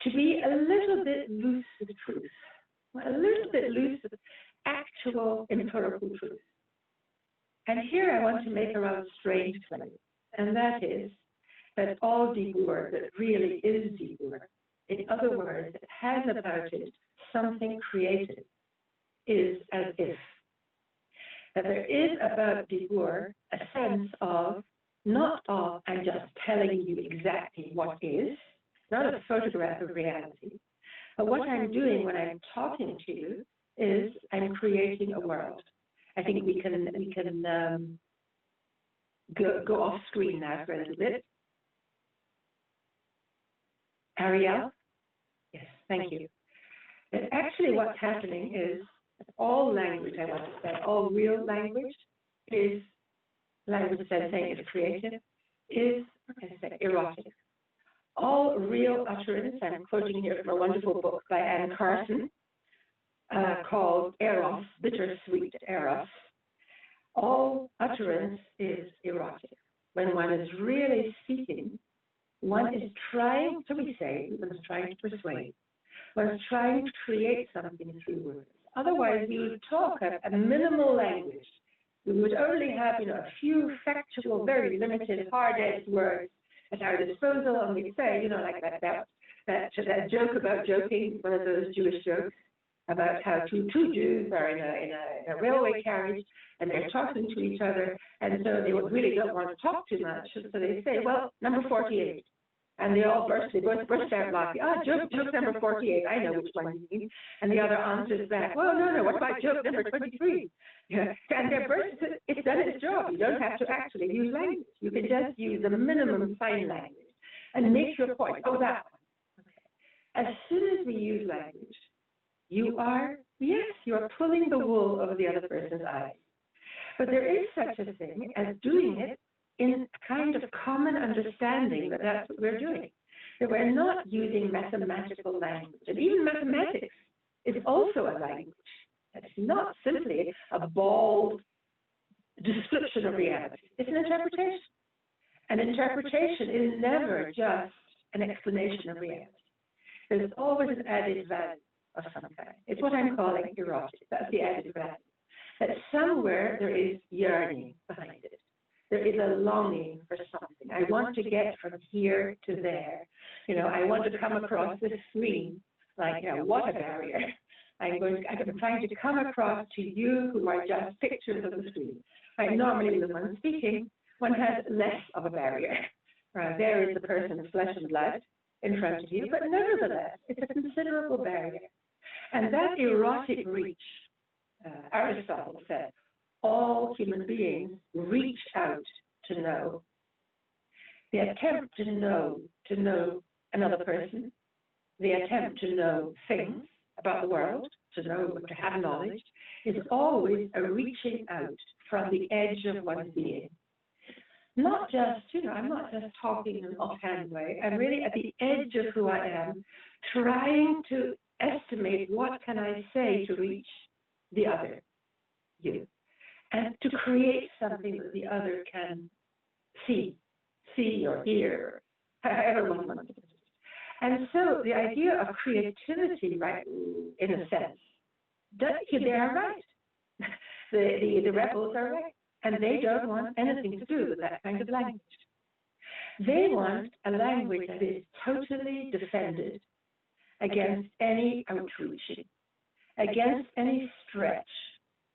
[SPEAKER 1] To be a little bit loose with truth, a little bit loose with actual empirical truth. And here I want to make a rather strange claim, and that is that all dibur that really is dibur, in other words, it has about it something created, is as if. That there is about dibur a sense of, not of I'm just telling you exactly what is, not a photograph of reality, but what I'm doing when I'm talking to you is I'm creating a world. I think we can go off screen now for a little bit. Ariel? Yes, thank you. But actually what's happening is all language, I want to say, all real language is language that I'm saying is creative, is, I say, erotic. All real utterance, I'm quoting here from a wonderful book by Anne Carson, called Eros, Bittersweet Eros. All utterance is erotic. When one is really speaking, one is trying, so we say, one is trying to persuade. One is trying to create something through words. Otherwise, we would talk a minimal language. We would only have, a few factual, very limited, hard-edged words at our disposal, and we'd say, like that joke about joking, one of those Jewish jokes, about how two Jews are in a railway carriage and they're talking to each other, and so they really don't want to talk too much, so they say, well, number 48. And they both burst out laughing. Joke number 48, I know which one you mean. And the other answers back, well, no, what about joke number 23? Yeah. And it's done its job. You don't have to actually use language. You can just use the minimum sign language and make your point. Oh, that one. Okay. As soon as we use language, you are pulling the wool over the other person's eyes. But there is such a thing as doing it in a kind of common understanding that that's what we're doing. That we're not using mathematical language. And even mathematics is also a language. It's not simply a bald description of reality. It's an interpretation. An interpretation is never just an explanation of reality. There's always an added value of some kind. It's what I'm calling erotic. That's the added value. That somewhere there is yearning behind it. there is a longing for something. I want to get from here to there. I want to come across this screen, like, what a barrier. I'm trying to come across to you who are just pictures of the screen. Right? Normally, when one speaking, one has less of a barrier. Right? There is the person's flesh and blood in front of you, but nevertheless, it's a considerable barrier. And that erotic reach, Aristotle said, all human beings reach out to know. The attempt to know another person, the attempt to know things about the world, to have knowledge, is always a reaching out from the edge of one's being. Not just, I'm not just talking in an offhand way. I'm really at the edge of who I am, trying to estimate what can I say to reach the other, you, and to create something that the other can see or hear, however one wants to. And so the idea of creativity, right, in a sense, they are right. The rebels are right. And they don't want anything to do with that kind of language. They want a language that is totally defended against any outreaching, against any stretch,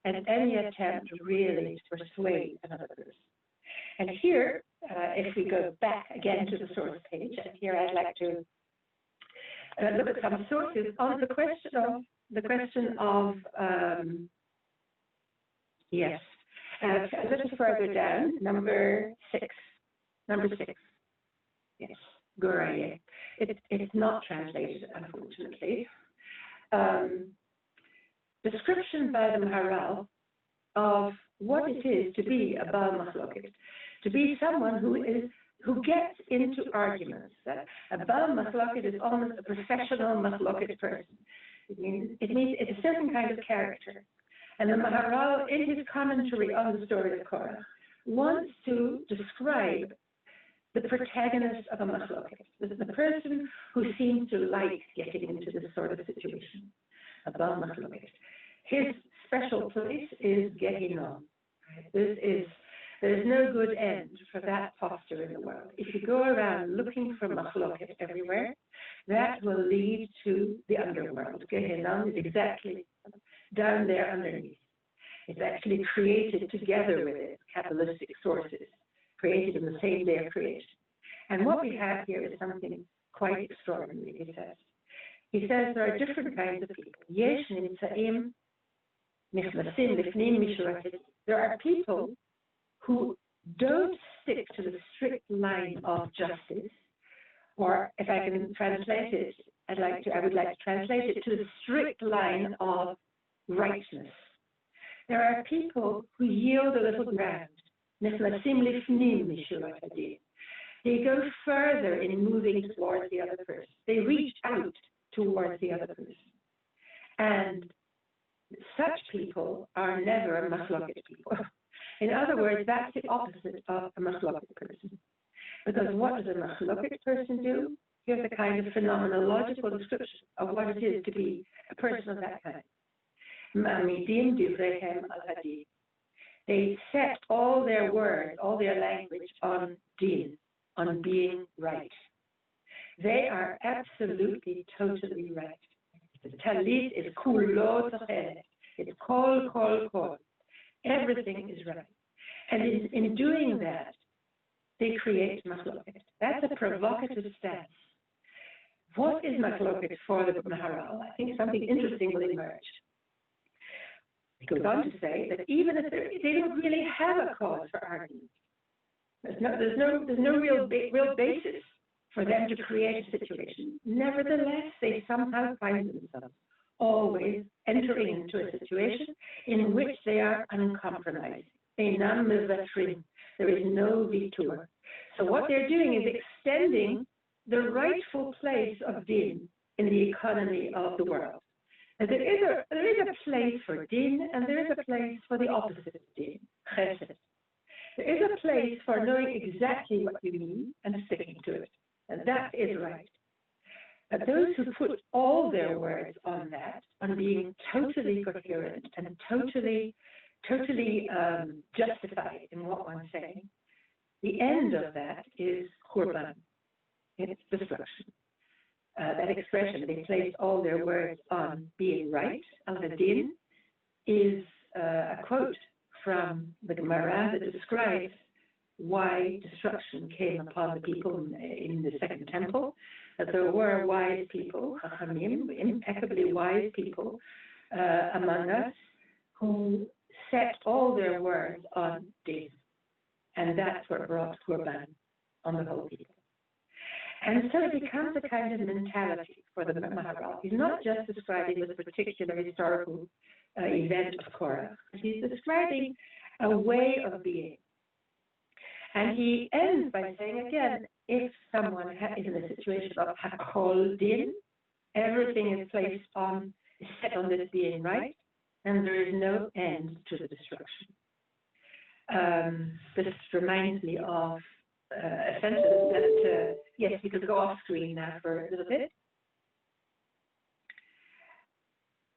[SPEAKER 1] and any attempt really to persuade another person. And here, if we go back again to the source page, and here I'd like to look at some sources on the question of yes. A little further down, number six. Yes, Goraye. It's not translated, unfortunately. Description by the Maharal of what it is to be a Baal Machloket, to be someone who gets into arguments. A Baal Machloket is almost a professional Machloket person. It means it's a certain kind of character. And the Maharal, in his commentary on the story of Korach, wants to describe the protagonist of a machloket, the person who seems to like getting into this sort of situation, a Baal machloket. His special place is Gehinnom. There's no good end for that posture in the world. If you go around looking for machloket everywhere, that will lead to the underworld. Gehinnom is exactly down there underneath. It's actually created together with it, Kabbalistic sources, created in the same day of creation. And what we have here is something quite extraordinary, he says. He says there are different kinds of people. There are people who don't stick to the strict line of justice, or if I can translate it, I would like to translate it to the strict line of rightness. There are people who yield a little ground. They go further in moving towards the other person. They reach out towards the other person. And such people are never a machloket people. In other words, that's the opposite of a machloket person. Because what does a machloket person do? Here's a kind of phenomenological description of what it is to be a person of that kind. They set all their words, all their language on din, on being right. They are absolutely, totally right. The talit is kulo tzacheret. It's kol. Everything is right. And in doing that, they create machloket. That's a provocative stance. What is machloket for the Maharal? I think something interesting will emerge. He goes on to say that even if they don't really have a cause for argument, there's no real basis for them to create a situation. Nevertheless, they somehow find themselves always entering into a situation in which they are uncompromising. There is no detour. So what they're doing is extending the rightful place of din in the economy of the world. And there is a place for din, and there is a place for the opposite of din, chesed. There is a place for knowing exactly what you mean and sticking to it, and that is right. But those who put all their words on that, on being totally coherent and totally justified in what one's saying, The end of that is Korban. It's destruction. That expression, they place all their words on being right, al-Din, is a quote from the Gemara that describes why destruction came upon the people in the Second Temple, that there were wise people, Chachamim, impeccably wise people among us, who set all their words on din. And that's what brought Korban on the whole people. And so it becomes a kind of mentality for the Maharal. He's not just describing this particular historical event of Korach. He's describing a way of being. And he ends by saying again, if someone is in a situation of hakol din, everything is set on this being right, and there is no end to the destruction. This reminds me of a sentence that, yes, we could go off screen now for a little bit.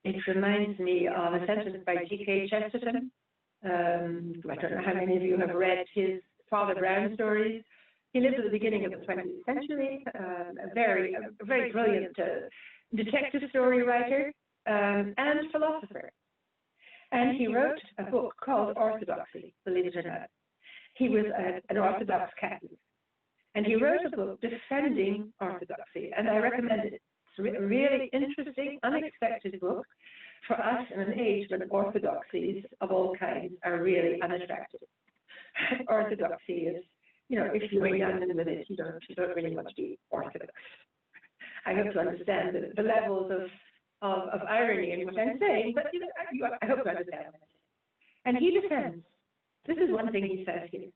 [SPEAKER 1] It reminds me of a sentence by G.K. Chesterton. I don't know how many of you have read his Father Brown stories. He lived at the beginning of the 20th century, a very brilliant detective story writer and philosopher. And he wrote a book called Orthodoxy, believe it or not. He was an Orthodox Catholic. And he wrote a book defending Orthodoxy, and I recommend it. It's a really interesting, unexpected book for us in an age when orthodoxies of all kinds are really unattractive. Orthodoxy is, if you are young and with it, you don't really want to be Orthodox. I hope to understand the levels of irony in what I'm saying, but I hope you understand. And he defends, this is one thing he says here,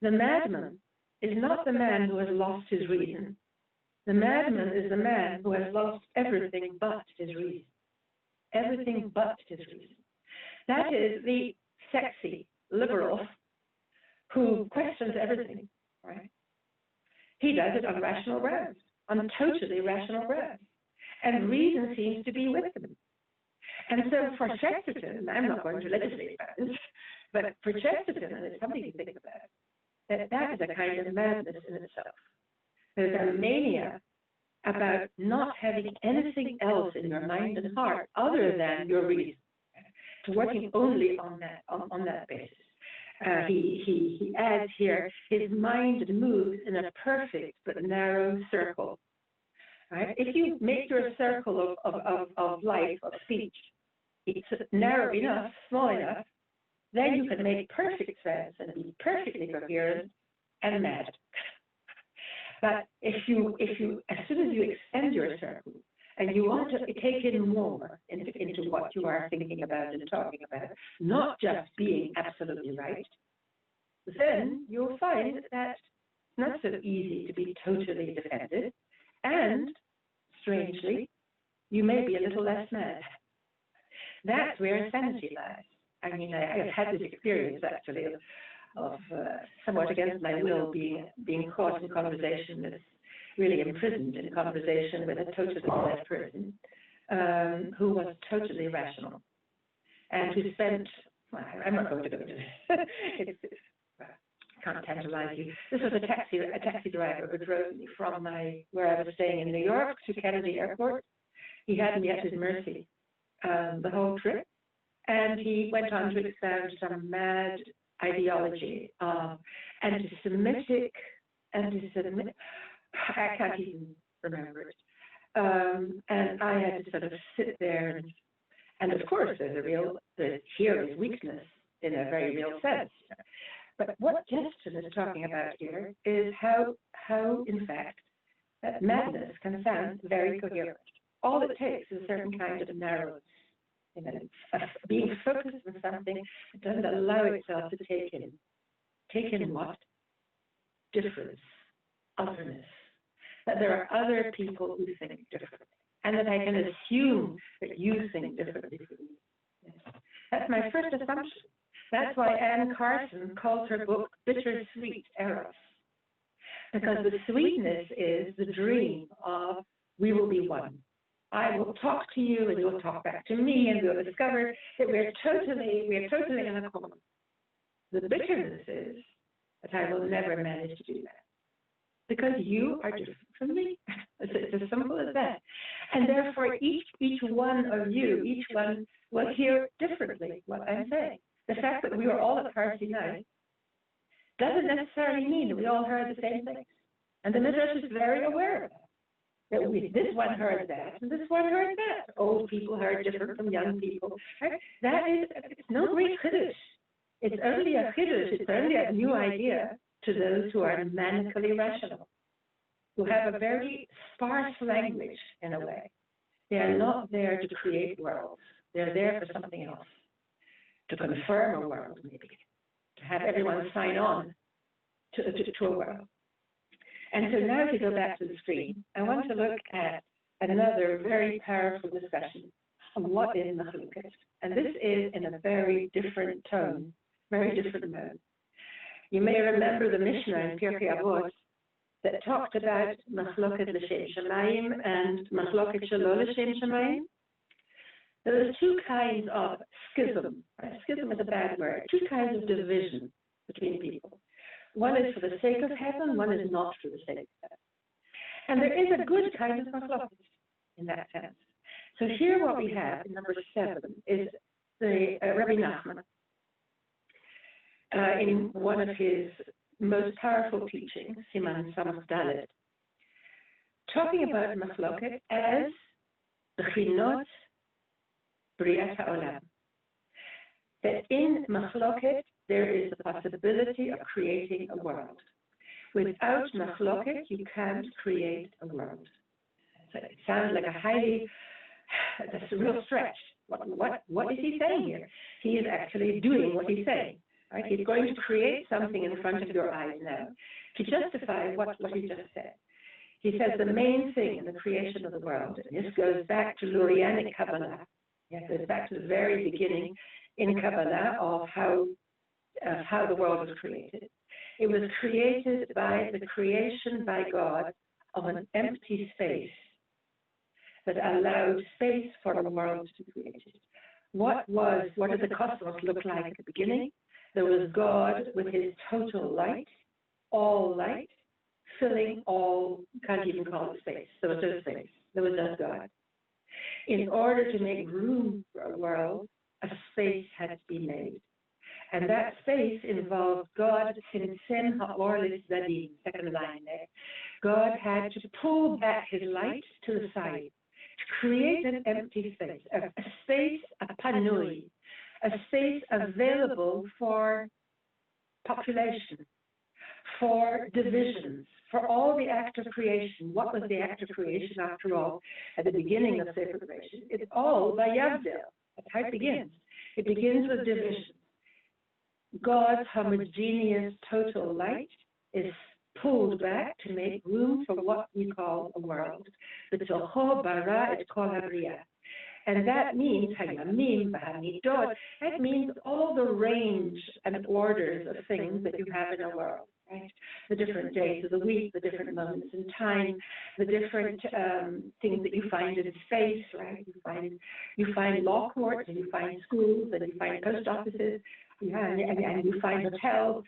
[SPEAKER 1] the madman is not the man who has lost his reason. The madman is the man who has lost everything but his reason. Everything but his reason. That is the sexy liberal who questions everything, right? He does it on rational grounds, on totally rational grounds. And reason seems to be with him. And so for Chesterton, I'm not going to legislate about this, but for Chesterton, and it's something to think about, that is a kind of madness in itself. There's a mania about not having anything else in your mind and heart other than your reason, to working only on that basis. He adds here, his mind moves in a perfect but narrow circle. Right? If you make your circle of life, of speech, it's narrow enough, small enough, then you can make perfect sense and be perfectly coherent and mad. But if you, as soon as you extend your circle and you want to take in more into what you are thinking about and talking about, not just being absolutely right, then you'll find that it's not so easy to be totally defended, and strangely, you may be a little less mad. That's where sanity lies. I mean, I've had this experience actually of somewhat against my will being caught in conversation, that's really imprisoned in conversation with a totally mad person who was totally rational and who spent, well, I'm not going to go into this. I can't tantalize you. This was a taxi driver who drove me from where I was staying in New York to Kennedy Airport. He had me at his mercy the whole trip, and he went on to expound some mad ideology of anti-Semitic, I can't even remember it. And I had to sort of sit there, and of course here is weakness in a very real sense. But what Chesterton is talking about here is how in fact, that madness can sound very coherent. All it takes is a certain kind of narrowness, being focused on something that doesn't allow itself to take in what? Difference, otherness. That there are other people who think differently, and that I can assume that you think differently from me. Yes. That's my first assumption. That's why Anne Carson calls her book Bittersweet Eros. Because the sweetness is the dream of we will be one. I will talk to you and you'll talk back to me, and we'll discover that we're totally in a common. The bitterness is but I will never manage to do that. Because you are different from me. It's as simple as that. And therefore, each one of you, each one will hear differently what I'm saying. The fact that we were all at Parashat Hashavua doesn't necessarily mean that we all heard the same things. And the Midrash is very aware of that. That this one heard that, and this one heard that. Old people heard different from young people. Right? It's no great chiddush. It's only a chiddush, it's only a new idea to those who are manically rational, who have a very sparse language in a way. They are not there to create worlds. They're there for something else, to confirm a world maybe, to have everyone sign on to a world. And so now to go back to the screen, I want to look at another very powerful discussion on what is machloket. And this is in a very different tone, very different mode. You may remember the Mishnah in Pirkei Avot that talked about machloket l'shem shamayim and machloket shelo l'shem shamayim. There are two kinds of schism. Right? Schism is a bad word. Two kinds of division between people. One is for the sake of heaven, one is not for the sake of heaven. And there is a good kind of machloket in that sense. So here what we have in number 7 is the Rabbi Nachman in one of his most powerful teachings, Siman Samach Dalet, talking about machloket as bechinot Briat HaOlam. That in machloket there is the possibility of creating a world. Without machloket, you can't create a world. So it sounds like that's a real stretch. What is he saying here? He is actually doing what he's saying. Right? He's going to create something in front of your eyes now to justify what he just said. He says the main thing in the creation of the world, and this goes back to Lurianic Kabbalah, it goes back to the very beginning in Kabbalah of how the world was created. It was created by the creation by God of an empty space that allowed space for the world to be created. What did the cosmos look like at the beginning? There was God with his total light, all light, filling all, you can't even call it space. There was no space. There was just God. In order to make room for a world, a space had to be made. And that space involved God, Tzimtzem Ha'or L'Tzadim, second line there. God had to pull back his light to the side, to create an empty space, a space, a panui, a space available for population, for divisions, for all the act of creation. What was the act of creation after all? At the beginning of Sefer Creation, it's all Vayavdel. That's how it begins. It begins with division. God's homogeneous total light is pulled back to make room for what we call a world. B'tocho bara et kol habriya. And that means hayamim, b'hamidot. That means all the range and orders of things that you have in a world, right? The different days of the week, the different moments in time, the different things that you find in space, right? You find law courts, and you find schools, and you find post offices, and you find hotels,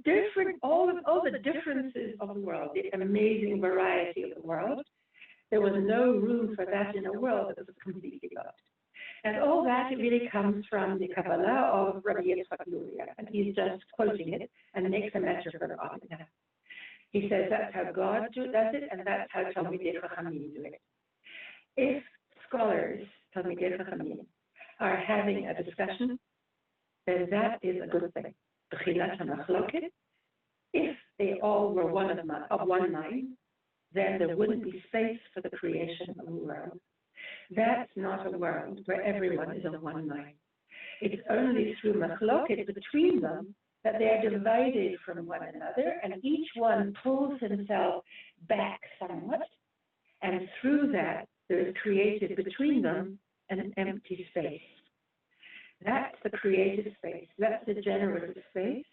[SPEAKER 1] different, all the differences of the world, the amazing variety of the world. There was no room for that in a world that was completely loved. And all that really comes from the Kabbalah of Rabbi Yitzchak Luria, and he's just quoting it and makes a metaphor of it now. He says that's how God does it, and that's how Talmidei Chachamim do it. If scholars, Talmidei Chachamim, are having a discussion, then that is a good thing. B'chilat HaMachloket, if they all were of one mind, then there wouldn't be space for the creation of a world. That's not a world where everyone is of one mind. It's only through machloket between them that they are divided from one another, and each one pulls himself back somewhat, and through that there is created between them an empty space. That's the creative space. That's the generative space.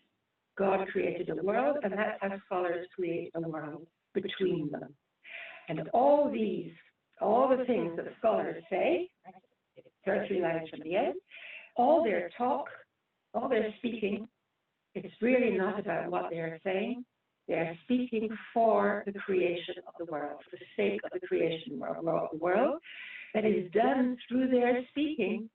[SPEAKER 1] God created a world, and that's how scholars create a world between them. And all the things that scholars say, 33 lines from the end, all their talk, all their speaking It's really not about what they're saying. They're speaking for the creation of the world, for the sake of the creation of the world that is done through their speaking,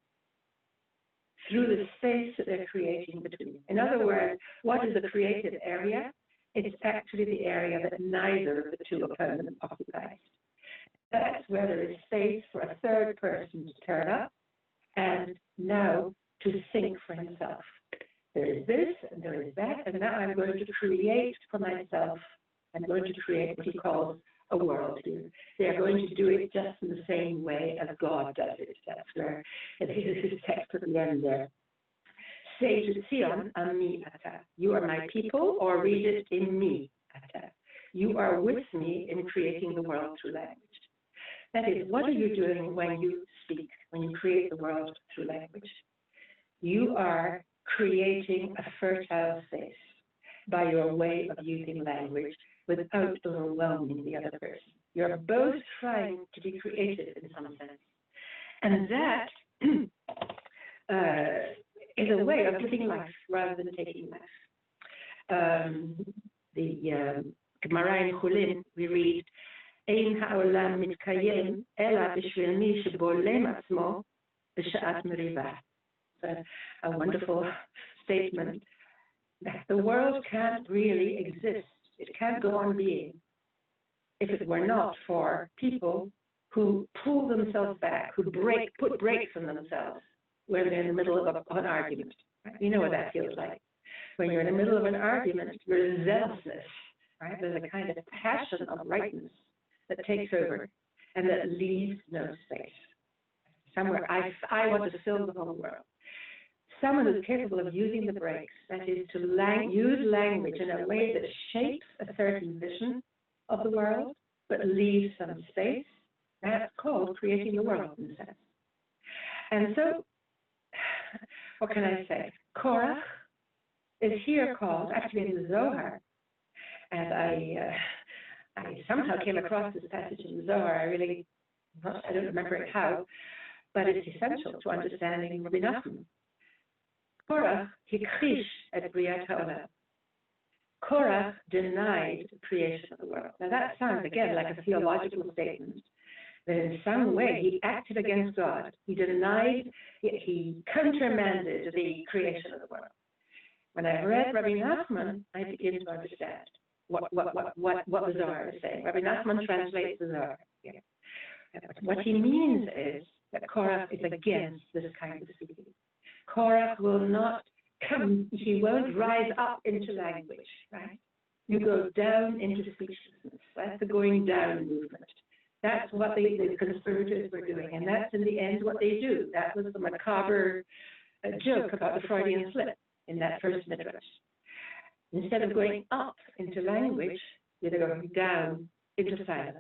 [SPEAKER 1] through the space that they're creating between. In other words, what is the creative area? It's actually the area that neither of the two opponents occupies. That's where there is space for a third person to turn up and now to think for himself. There is this and there is that, and now I'm going to create for myself. I'm going to create what he calls a world here. They are going to do it just in the same way as God does it. That's where it is his text at the end there. Say to Zion, Ami Ata. You are my people, or read it in me Ata. You are with me in creating the world through language. That is, what are you doing when you speak, when you create the world through language? You are creating a fertile space by your way of using language without overwhelming the other person. You're both trying to be creative in some sense. And that is a way of giving life rather than taking life. The Gemara in Chulin, we read, Ein ha'olam mitkayem ela b'shvil mi shebolem atzmo b'sha'at merivah. A wonderful statement that the world can't really exist. It can't go on being if it were not for people who pull themselves back, who put brakes on themselves when they're in the middle of an argument. Right? You know what that feels like. When you're in the middle of an argument, there's zealousness, right? There's a kind of passion of rightness that takes over and that leaves no space. Somewhere, I want to fill the whole world. Someone who's capable of using the brakes, that is to use language in a way that shapes a certain vision of the world, but leaves some space, that's called creating the world in a sense. And so, what can I say? Korach is here called, actually in the Zohar, and I somehow came across this passage in the Zohar. I don't remember it how, but it's essential to understanding Rabbi Nachman. Korach hikrish et briat ha'olam. Korach denied the creation of the world. Now that sounds again like a theological statement. That in some way he acted against God. He denied, he countermanded the creation of the world. When I read Rabbi Nachman, I begin to understand what the Zohar is saying. Rabbi Nachman translates the Zohar. Yeah. What he means is that Korach is against this kind of speaking. Korach will not come, he won't rise up into language, right? You go down into speechlessness. That's the going down movement. That's what the conspirators were doing, and that's in the end what they do. That was the macabre joke about the Freudian slip in that first midrash. Instead of going up into language, they're going down into silence.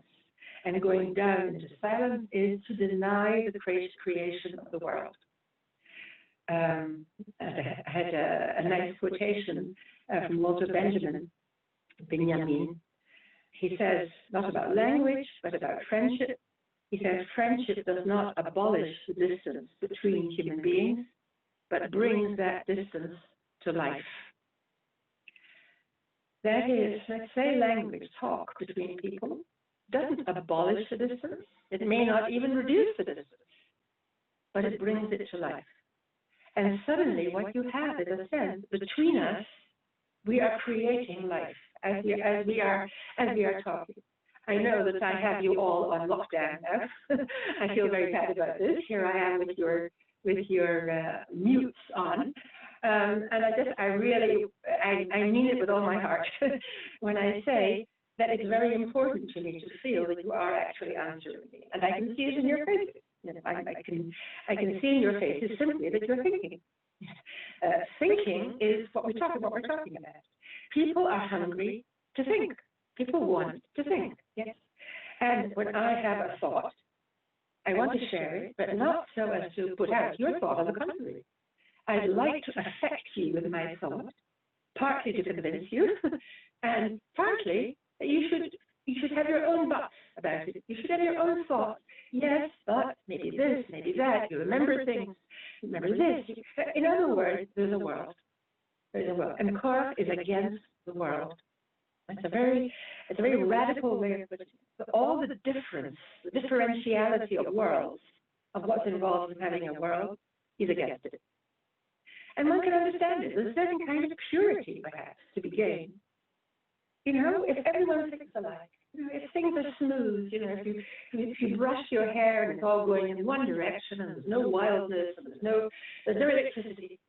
[SPEAKER 1] And going down into silence is to deny the creation of the world. I had a nice quotation from Walter Benjamin. He says, not about language, but about friendship. He says, friendship does not abolish the distance between human beings, but brings that distance to life. That is, let's say language, talk between people, doesn't abolish the distance. It may not even reduce the distance, but it brings it to life. And suddenly what you have is a sense between us, we are creating life as we are talking. I know that I have you all on lockdown now. I feel very bad about this. Here I am with your mutes on. And I mean it with all my heart when I say that it's very important to me to feel that you are actually answering me. And I can see it in your faces. I can see in your faces simply that you're thinking. Thinking is what we're talking about. People are hungry to think. People want to think. Yes. And when I have a thought, I want to share it, but not so as to put out your thought. On the contrary, I'd like to affect you with my thought, partly to convince you, and partly that you should have your own thoughts about it. You should have your own thoughts. Yes, but maybe this, maybe that. You remember things. Remember this. In other words, there's a world. There's a world. And Korach is against the world. It's a very radical way of putting it. But all the difference, the differentiality of worlds, of what's involved in having a world, he's against it. And one can understand it. There's a certain kind of purity, perhaps, to be gained. You know, if everyone thinks alike, you know, if things are smooth, you know, if you brush your hair and it's all going in one direction and there's no wildness and there's no electricity.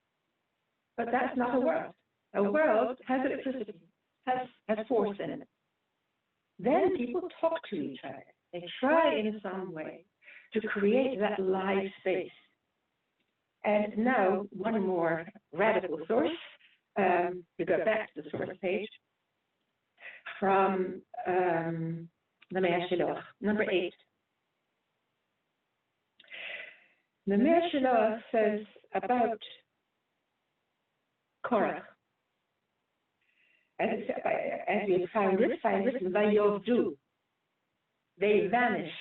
[SPEAKER 1] But that's not a world. A world has electricity, has force in it. Then people talk to each other. They try in some way to create that live space. And now, one more radical source. We go back to the source page from the Me'er Shiloh, number 8. The Me'er Shiloh says about Korach, as we find written, Vayovdu. They vanished.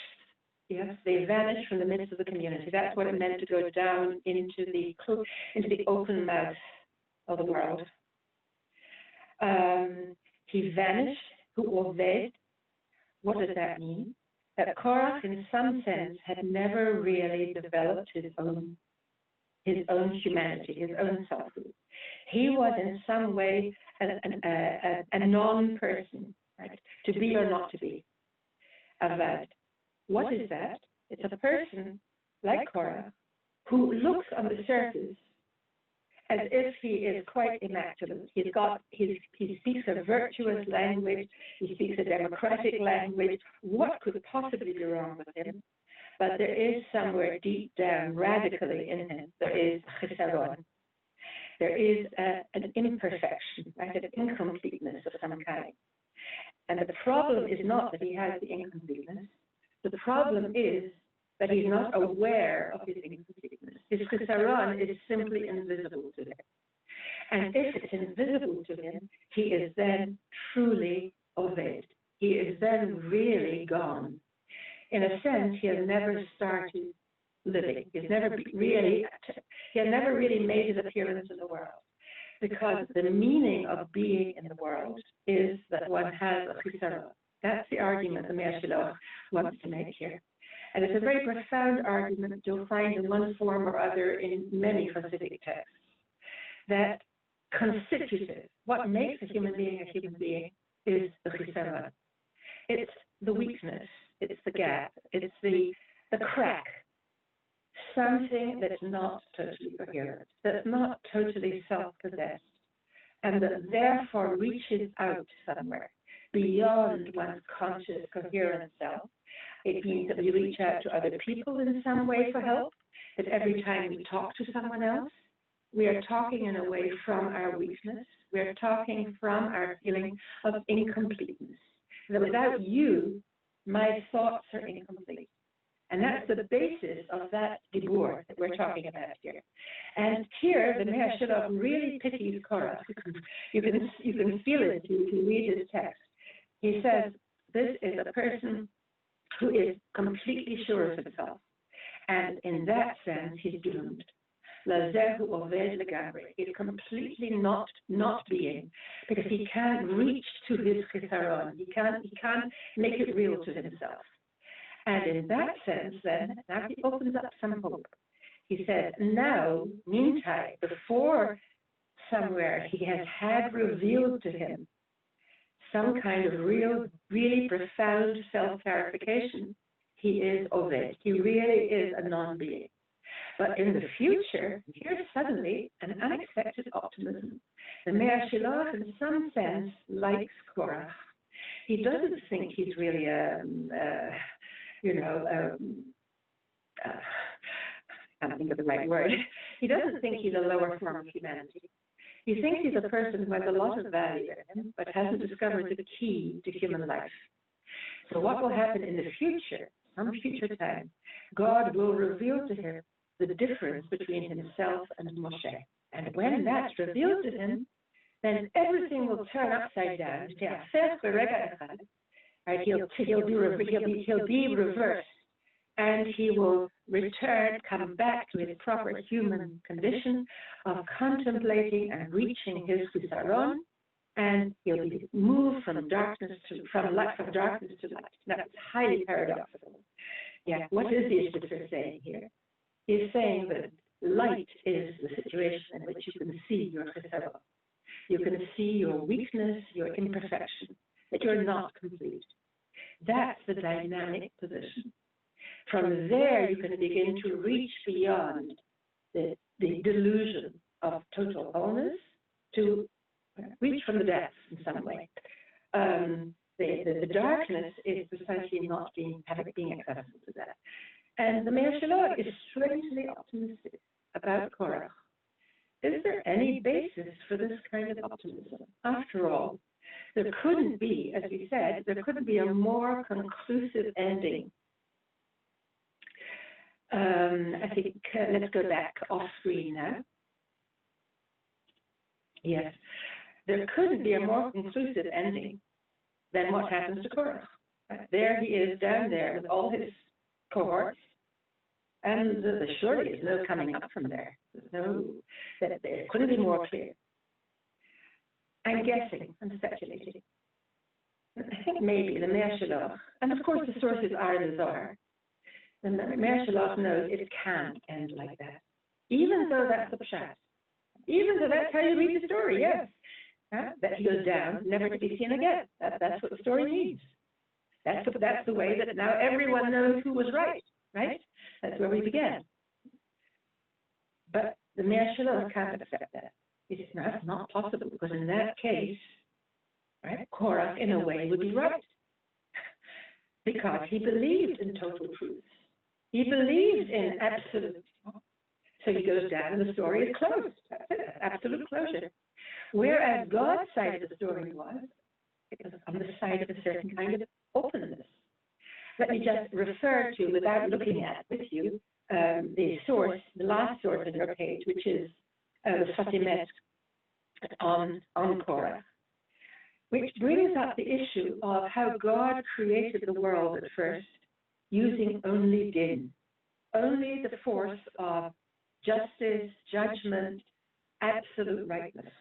[SPEAKER 1] Yes, they vanished from the midst of the community. That's what it meant to go down into the open mouth of the world. He vanished. Who oved? What does that mean? That Korach, in some sense, had never really developed his own humanity, his own selfhood. He was in some way a non-person, right? To be or not to be. Avad. What is that? It's a person like Korach who looks on the surface as if he is quite immaculate. He speaks a virtuous language. He speaks a democratic language. What could possibly be wrong with him? But there is somewhere deep down, radically in him, there is chisaron. There is an imperfection, right? An incompleteness of some kind. And the problem is not that he has the incompleteness. The problem is that he's not aware of his incompleteness. His chisaron is simply invisible to him. And if it's invisible to him, he is then truly oved. He is then really gone. In a sense, he has never started living. He has never really made his appearance in the world. Because the meaning of being in the world is that one has a chisaron. That's the argument the Me'er Shiloh wants to make here. And it's a very profound argument you'll find in one form or other in many Hasidic texts. That constitutive, what makes a human being, is the chisaron. It's the weakness, it's the gap, it's the crack. Something that's not totally coherent, that's not totally self-possessed, and that therefore reaches out somewhere beyond one's conscious, coherent self. It means that we reach out to other people in some way for help, that every time we talk to someone else, we are talking in a way from our weakness, we are talking from our feeling of incompleteness. That without you, my thoughts are incomplete. And that's the basis of that dibur that we're talking about here. And here, the Me'er Shiloh really pities Korach. You can feel it if you read his text. He says, this is a person who is completely sure of himself. And in that sense, he's doomed. Lazehu oved legamri. He's completely not being, because he can't reach to his chisaron. He can't make it real to himself. And in that sense, then, now he opens up some hope. He says, now, meantime, before somewhere he has had revealed to him some kind of really profound self-clarification, he is oved. He really is a non-being. But in the future, here's suddenly an unexpected optimism. The Me'er Shiloh, in some sense, likes Korach. He doesn't think he's really I can't think of the right word. He doesn't think he's a lower form of humanity. He thinks he's a person who has a lot of value in him, but hasn't discovered the key to human life. So what will happen in the future, some future time, God will reveal to him the difference between himself and Moshe. And when that's revealed to him, then everything will turn upside down. Right? He'll be reversed. and he will return, come back to his proper human condition of contemplating and reaching his Chisaron, and he'll be moved from darkness to light. That's highly paradoxical. Yeah, what is the Ishtar saying here? He's saying that light is the situation in which you can see your Chisaron. You can see your weakness, your imperfection, that you're not complete. That's the dynamic position. From there, you can begin to reach beyond the delusion of total wholeness to reach from the depths in some way. The darkness is precisely not being accessible to that. And the Meir Shalom is strangely optimistic about Korach. Is there any basis for this kind of optimism? After all, there couldn't be, as we said, there couldn't be a more conclusive ending. I think, let's go back off screen now. Yes, there couldn't be a more conclusive ending than what happens to Korach. There he is down there with all his cohorts, and there surely is no coming up from there. There couldn't be more clear. I'm guessing, I'm speculating. I think maybe the Meir Shalom, and of course the sources are in the Zohar. The Meir Shalom knows it can't end like that, even though that's the pshat. Even though that's how you read the story, yes. That he goes down, never to be seen again. That's what the story needs. That's the way that now everyone knows who was right? That's where we began. But the Meir Shalom can't accept that. That's not possible, because in that case, right, Korach, in a way, would be right. Because he believed in total truth. He believed in absolute. So he goes down and the story is closed. That's it, absolute closure. Whereas God's side of the story was, it was on the side of a certain kind of openness. Let me just refer to, without looking at with you, the source, the last source on your page, which is the Fatimet on Korach, which brings up the issue of how God created the world at first using only din, only the force of justice, judgment, absolute rightness.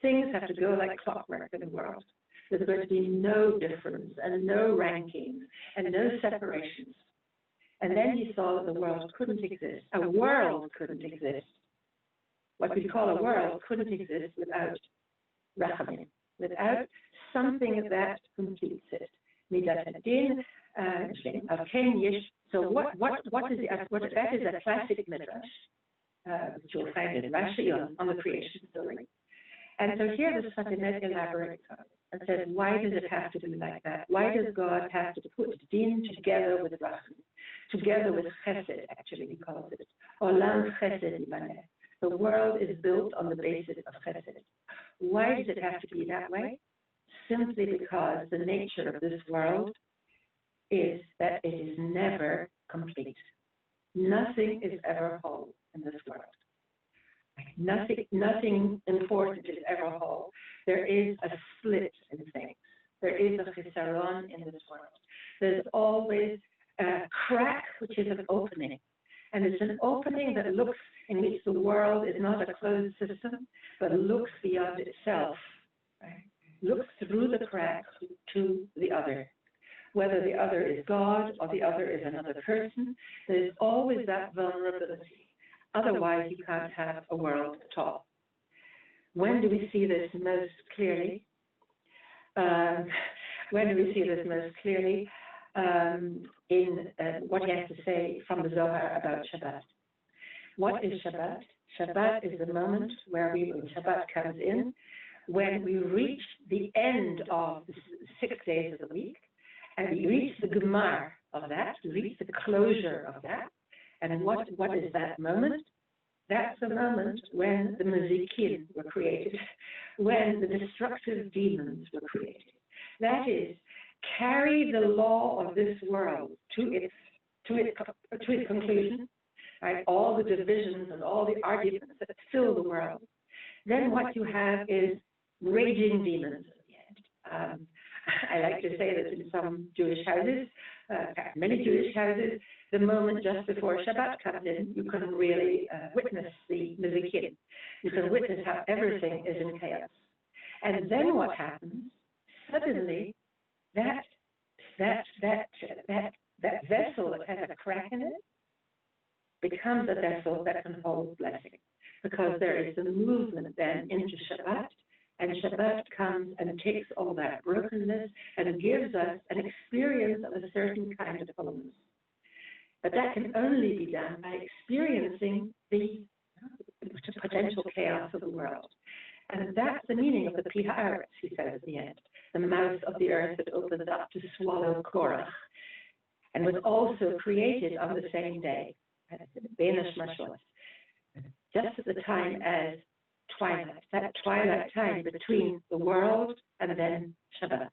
[SPEAKER 1] Things have to go like clockwork in the world. There's going to be no difference and no rankings and no separations. And then he saw that the world couldn't exist. A world couldn't exist. What we call a world couldn't exist without rachamim, without something that completes it. Midat hadin, so what is that is a classic midrash, which you'll find in Rashi on the creation story. And so here the Fatimet elaborates on it and says, why does it have to be like that? Why does God have to put din together with racham, together with chesed, actually he calls it, olam chesed ibaneh. The world is built on the basis of chesed. Why does it have to be that way? Simply because the nature of this world is that it is never complete. Nothing is ever whole in this world. Nothing important is ever whole. There is a split in things. There is a chisaron in this world. There's always a crack, which is an opening. And it's an opening that looks, in which the world is not a closed system, but looks beyond itself, right? Looks through the crack to the other. Whether the other is God or the other is another person, there's always that vulnerability. Otherwise, you can't have a world at all. When do we see this most clearly? When do we see this most clearly? In what he has to say from the Zohar about Shabbat. What is Shabbat? Shabbat is the moment where when Shabbat comes in, when we reach the end of the 6 days of the week, and we reach the gemar of that, we reach the closure of that. And what is that moment? That's the moment when the mazikin were created, when the destructive demons were created. That is, carry the law of this world to its conclusion, right? All the divisions and all the arguments that fill the world. Then what you have is raging demons at the end. I like to say that in some Jewish houses, many Jewish houses, the moment just before Shabbat comes in, you can really witness the Mizikin. You can witness how everything is in chaos. And then what happens? Suddenly, that vessel that has a crack in it becomes a vessel that can hold blessing, because there is a movement then into Shabbat, and Shabbat comes and takes all that brokenness and gives us an experience of a certain kind of wholeness. But that can only be done by experiencing the potential chaos of the world. And that's the meaning of the Pi Haaretz, he says at the end, the mouth of the earth that opens up to swallow Korach, and was also created on the same day, just at the time as twilight, that twilight time between the world and then Shabbat.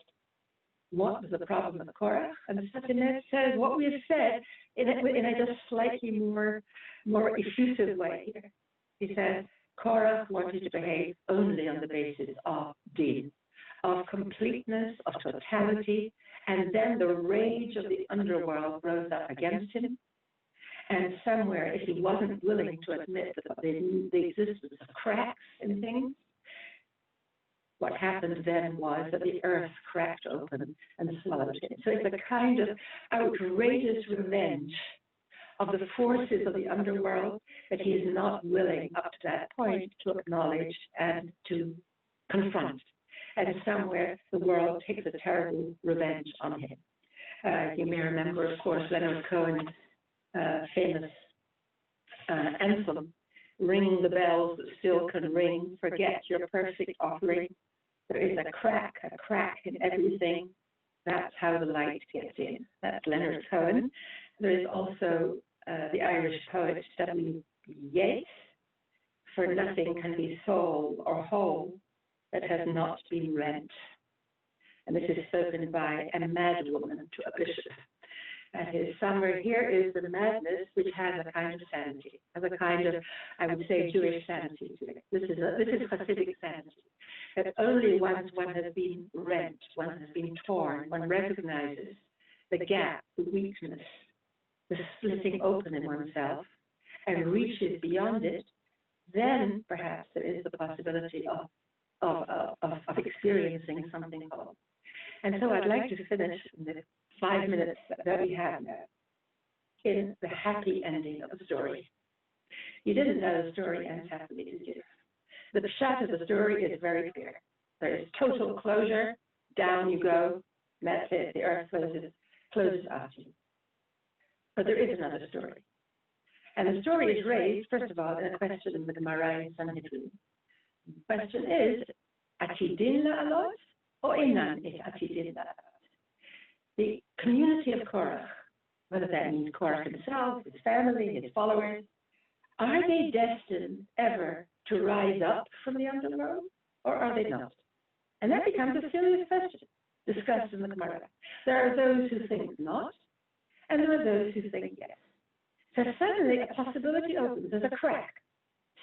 [SPEAKER 1] What was the problem with Korach? And the Discontents says what we have said in a just slightly more effusive way here. He says, Korach wanted to behave only on the basis of din, of completeness, of totality, and then the rage of the underworld rose up against him. And somewhere, if he wasn't willing to admit the existence of cracks in things, what happened then was that the earth cracked open and swallowed him. So it's a kind of outrageous revenge of the forces of the underworld that he is not willing up to that point to acknowledge and to confront. And somewhere the world takes a terrible revenge on him. You may remember, of course, Leonard Cohen's famous anthem, ringing the bells that still can ring, forget your perfect offering. There is a crack in everything. That's how the light gets in. That's Leonard Cohen. There is also the Irish poet W. Yeats, for nothing can be soul or whole that has not been rent. And this is spoken by a mad woman to a bishop. And his summary here is the madness which has a kind of sanity, has a kind of, I would say, Jewish sanity to it. This is Hasidic sanity. That only once one has been rent, one has been torn, one recognizes the gap, the weakness, the splitting open in oneself, and reaches beyond it, then perhaps there is the possibility of experiencing something whole. And so I'd like to finish in the 5 minutes that we have now in the happy ending of the story. You didn't know the story ends happily, did you? The pshat of the story is very clear. There is total closure, down you go, that's it, the earth closes after you. But there is another story. And the story is raised, first of all, in a question in the Gemara in Sanhedrin. The question is, Atidin la'alot, or inan is Atidin la'alot? The community of Korach, whether that means Korach himself, his family, his followers, are they destined ever to rise up from the underworld, or are they not? And that becomes a serious question discussed in the Gemara. There are those who think not, and there are those who think yes. So suddenly a possibility opens, there's a crack.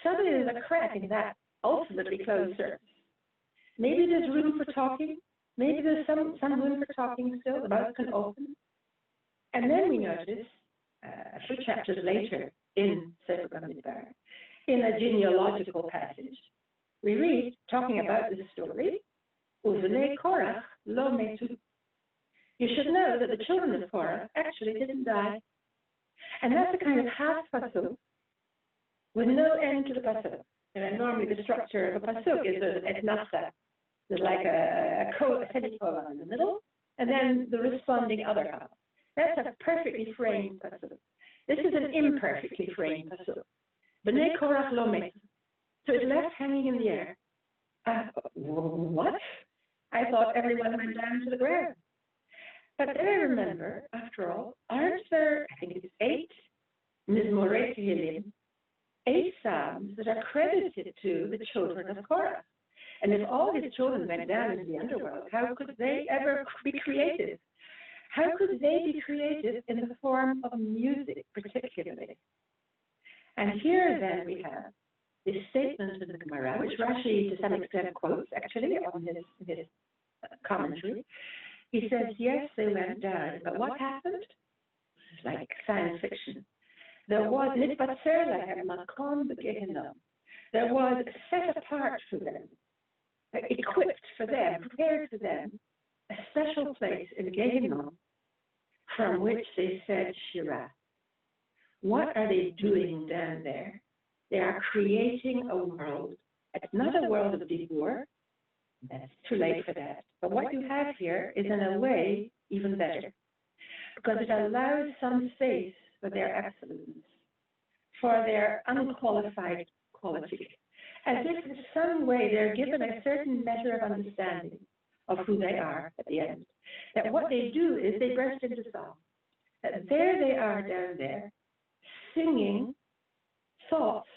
[SPEAKER 1] Suddenly there's a crack in that ultimately closed surface. Maybe there's room for talking, maybe there's some room for talking still, the mouth can open. And then we notice, a few chapters later in Sefer Bamidbar, in a genealogical passage, we read, talking about this story, Uvnei Korach lo metu. You should know that the children of Korach actually didn't die. And that's a kind of half pasuk with no end to the pasuk. And normally the structure of a pasuk is an etnasa. There's like a semicolon in the middle, and then the responding other half. That's a perfectly framed pasuk. This is an imperfectly framed pasuk. B'nei Korach lo metu. So it's left hanging in the air. What? I thought everyone went down to the ground. But then I remember, after all, aren't there, I think it's 8 Mizmorei Tehillim, 8 psalms that are credited to the children of Korach. And if all his children went down into the underworld, how could they ever be created? How could they be created in the form of music, particularly? And here then we have this statement in the Gemara, which Rashi to some extent quotes actually on his commentary, He says, yes, they went down, but what happened? It's like science fiction. There was nitbatzer lahem makom b'gehinnom. There was set apart for them, equipped for them, prepared for them, a special place in Gehinnom from which they said Shirah. What are they doing down there? They are creating a world. It's not a world of Dibur. That's too late for that. But what you have here is, in a way, even better, because it allows some space for their excellence, for their unqualified quality, as if in some way they're given a certain measure of understanding of who they are at the end. That what they do is they burst into song. That there they are down there, singing thoughts,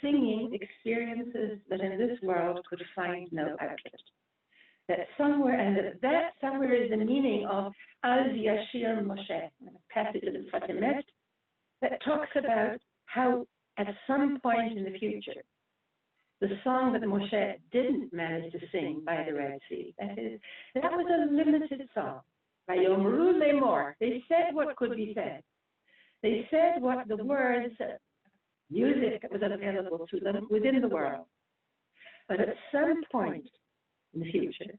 [SPEAKER 1] singing experiences that in this world could find no outlet. That somewhere, and that somewhere is the meaning of Al Yashir Moshe, a passage in Fatimet, that talks about how at some point in the future, the song that Moshe didn't manage to sing by the Red Sea, that was a limited song. Vayomru lemor, they said what could be said. They said what the words, music that was available to them within the world. But at some point in the future,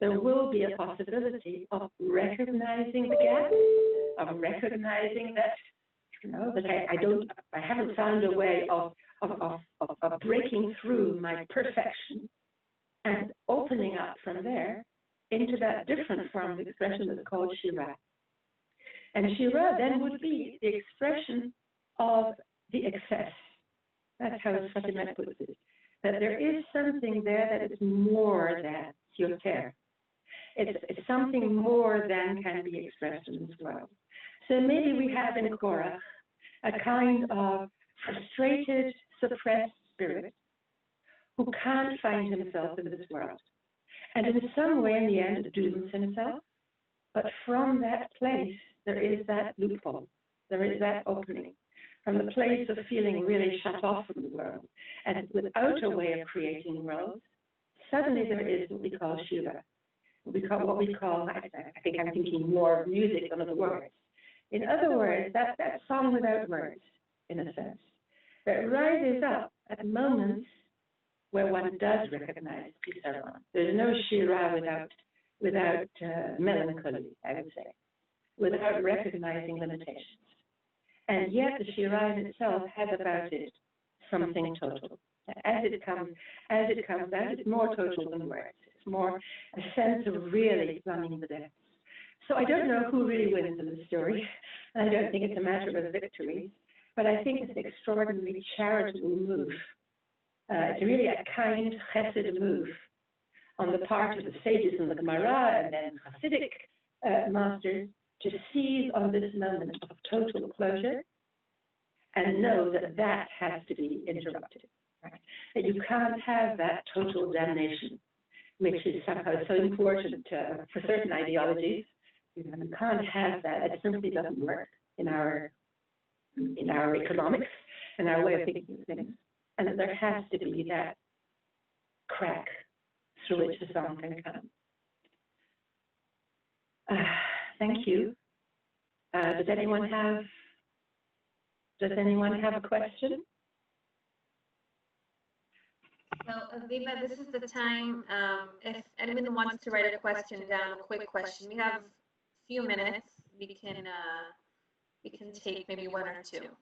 [SPEAKER 1] there will be a possibility of recognizing the gap, of recognizing that, that I haven't found a way of breaking through my perfection and opening up from there into that different form of expression that's called Shirah. And Shirah then would be the expression of the excess. That's how Fatimet puts it. That there is something there that is more than yoter. It's something more than can be expressed in this world. So maybe we have in Korach a kind of frustrated, suppressed spirit who can't find himself in this world. And in some way, in the end, dooms himself. But from that place, there is that loophole. There is that opening. From the place of feeling really shut off from the world and without a way of creating worlds, suddenly there is what we call Shiva. What we call, I think I'm thinking more of music than of the words. In other words, that song without words, in a sense, that rises up at moments where one does recognize Pisaron. There's no Shira without melancholy, I would say, without recognizing limitations. And yet the Shira in itself has about it something total. As it comes, that is more total than words. It's more a sense of really plumbing the depths. So I don't know who really wins in the story. I don't think it's a matter of victory, but I think it's an extraordinarily charitable move. It's really a kind chesed move on the part of the sages in the Gemara and then Hasidic masters to seize on this moment of total closure and know that that has to be interrupted. Right? That you can't have that total damnation, which is somehow so important for certain ideologies. You can't have that. It simply doesn't work in our economics and our way of thinking of things. And that there has to be that crack through which the song can come. Thank you. Does anyone have a question?
[SPEAKER 2] So, Avivah, this is the time. If anyone wants to write a question down, a quick question, we have a few minutes. We can take maybe one or two.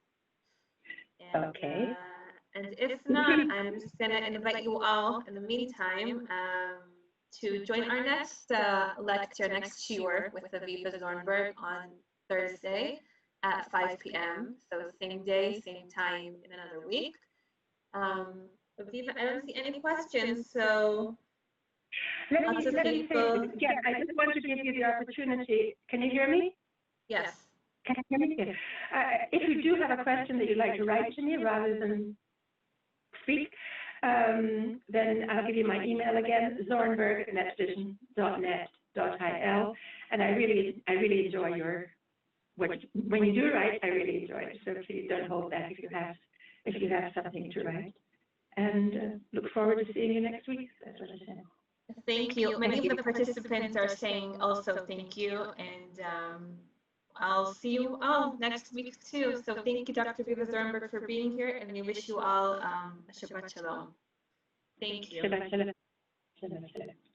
[SPEAKER 2] And,
[SPEAKER 1] okay.
[SPEAKER 2] And if not, I'm just going to invite you all in the meantime to join our next lecture, next shiur with Avivah Zornberg on Thursday at 5 p.m. So same day, same time in another week. Avivah, I don't see any questions, so
[SPEAKER 1] let me say, yeah, I just want to give you the opportunity. Can you hear me?
[SPEAKER 2] Yes.
[SPEAKER 1] Can you hear me? If you do have a question that you'd like to write to me rather than speak, then I'll give you my email again, zornberg@netvision.net.il. And I really enjoy when you do write, I really enjoy it. So please don't hold back if you have something to write. And look forward to seeing you next week. That's what I said.
[SPEAKER 2] Thank you. Many of the participants are saying also thank you, and I'll see you all next week too. So thank you, Dr. Avivah Zornberg, for being here, and we wish you all a Shabbat Shalom. Thank you.
[SPEAKER 1] Shabbat shalom. Shabbat shalom.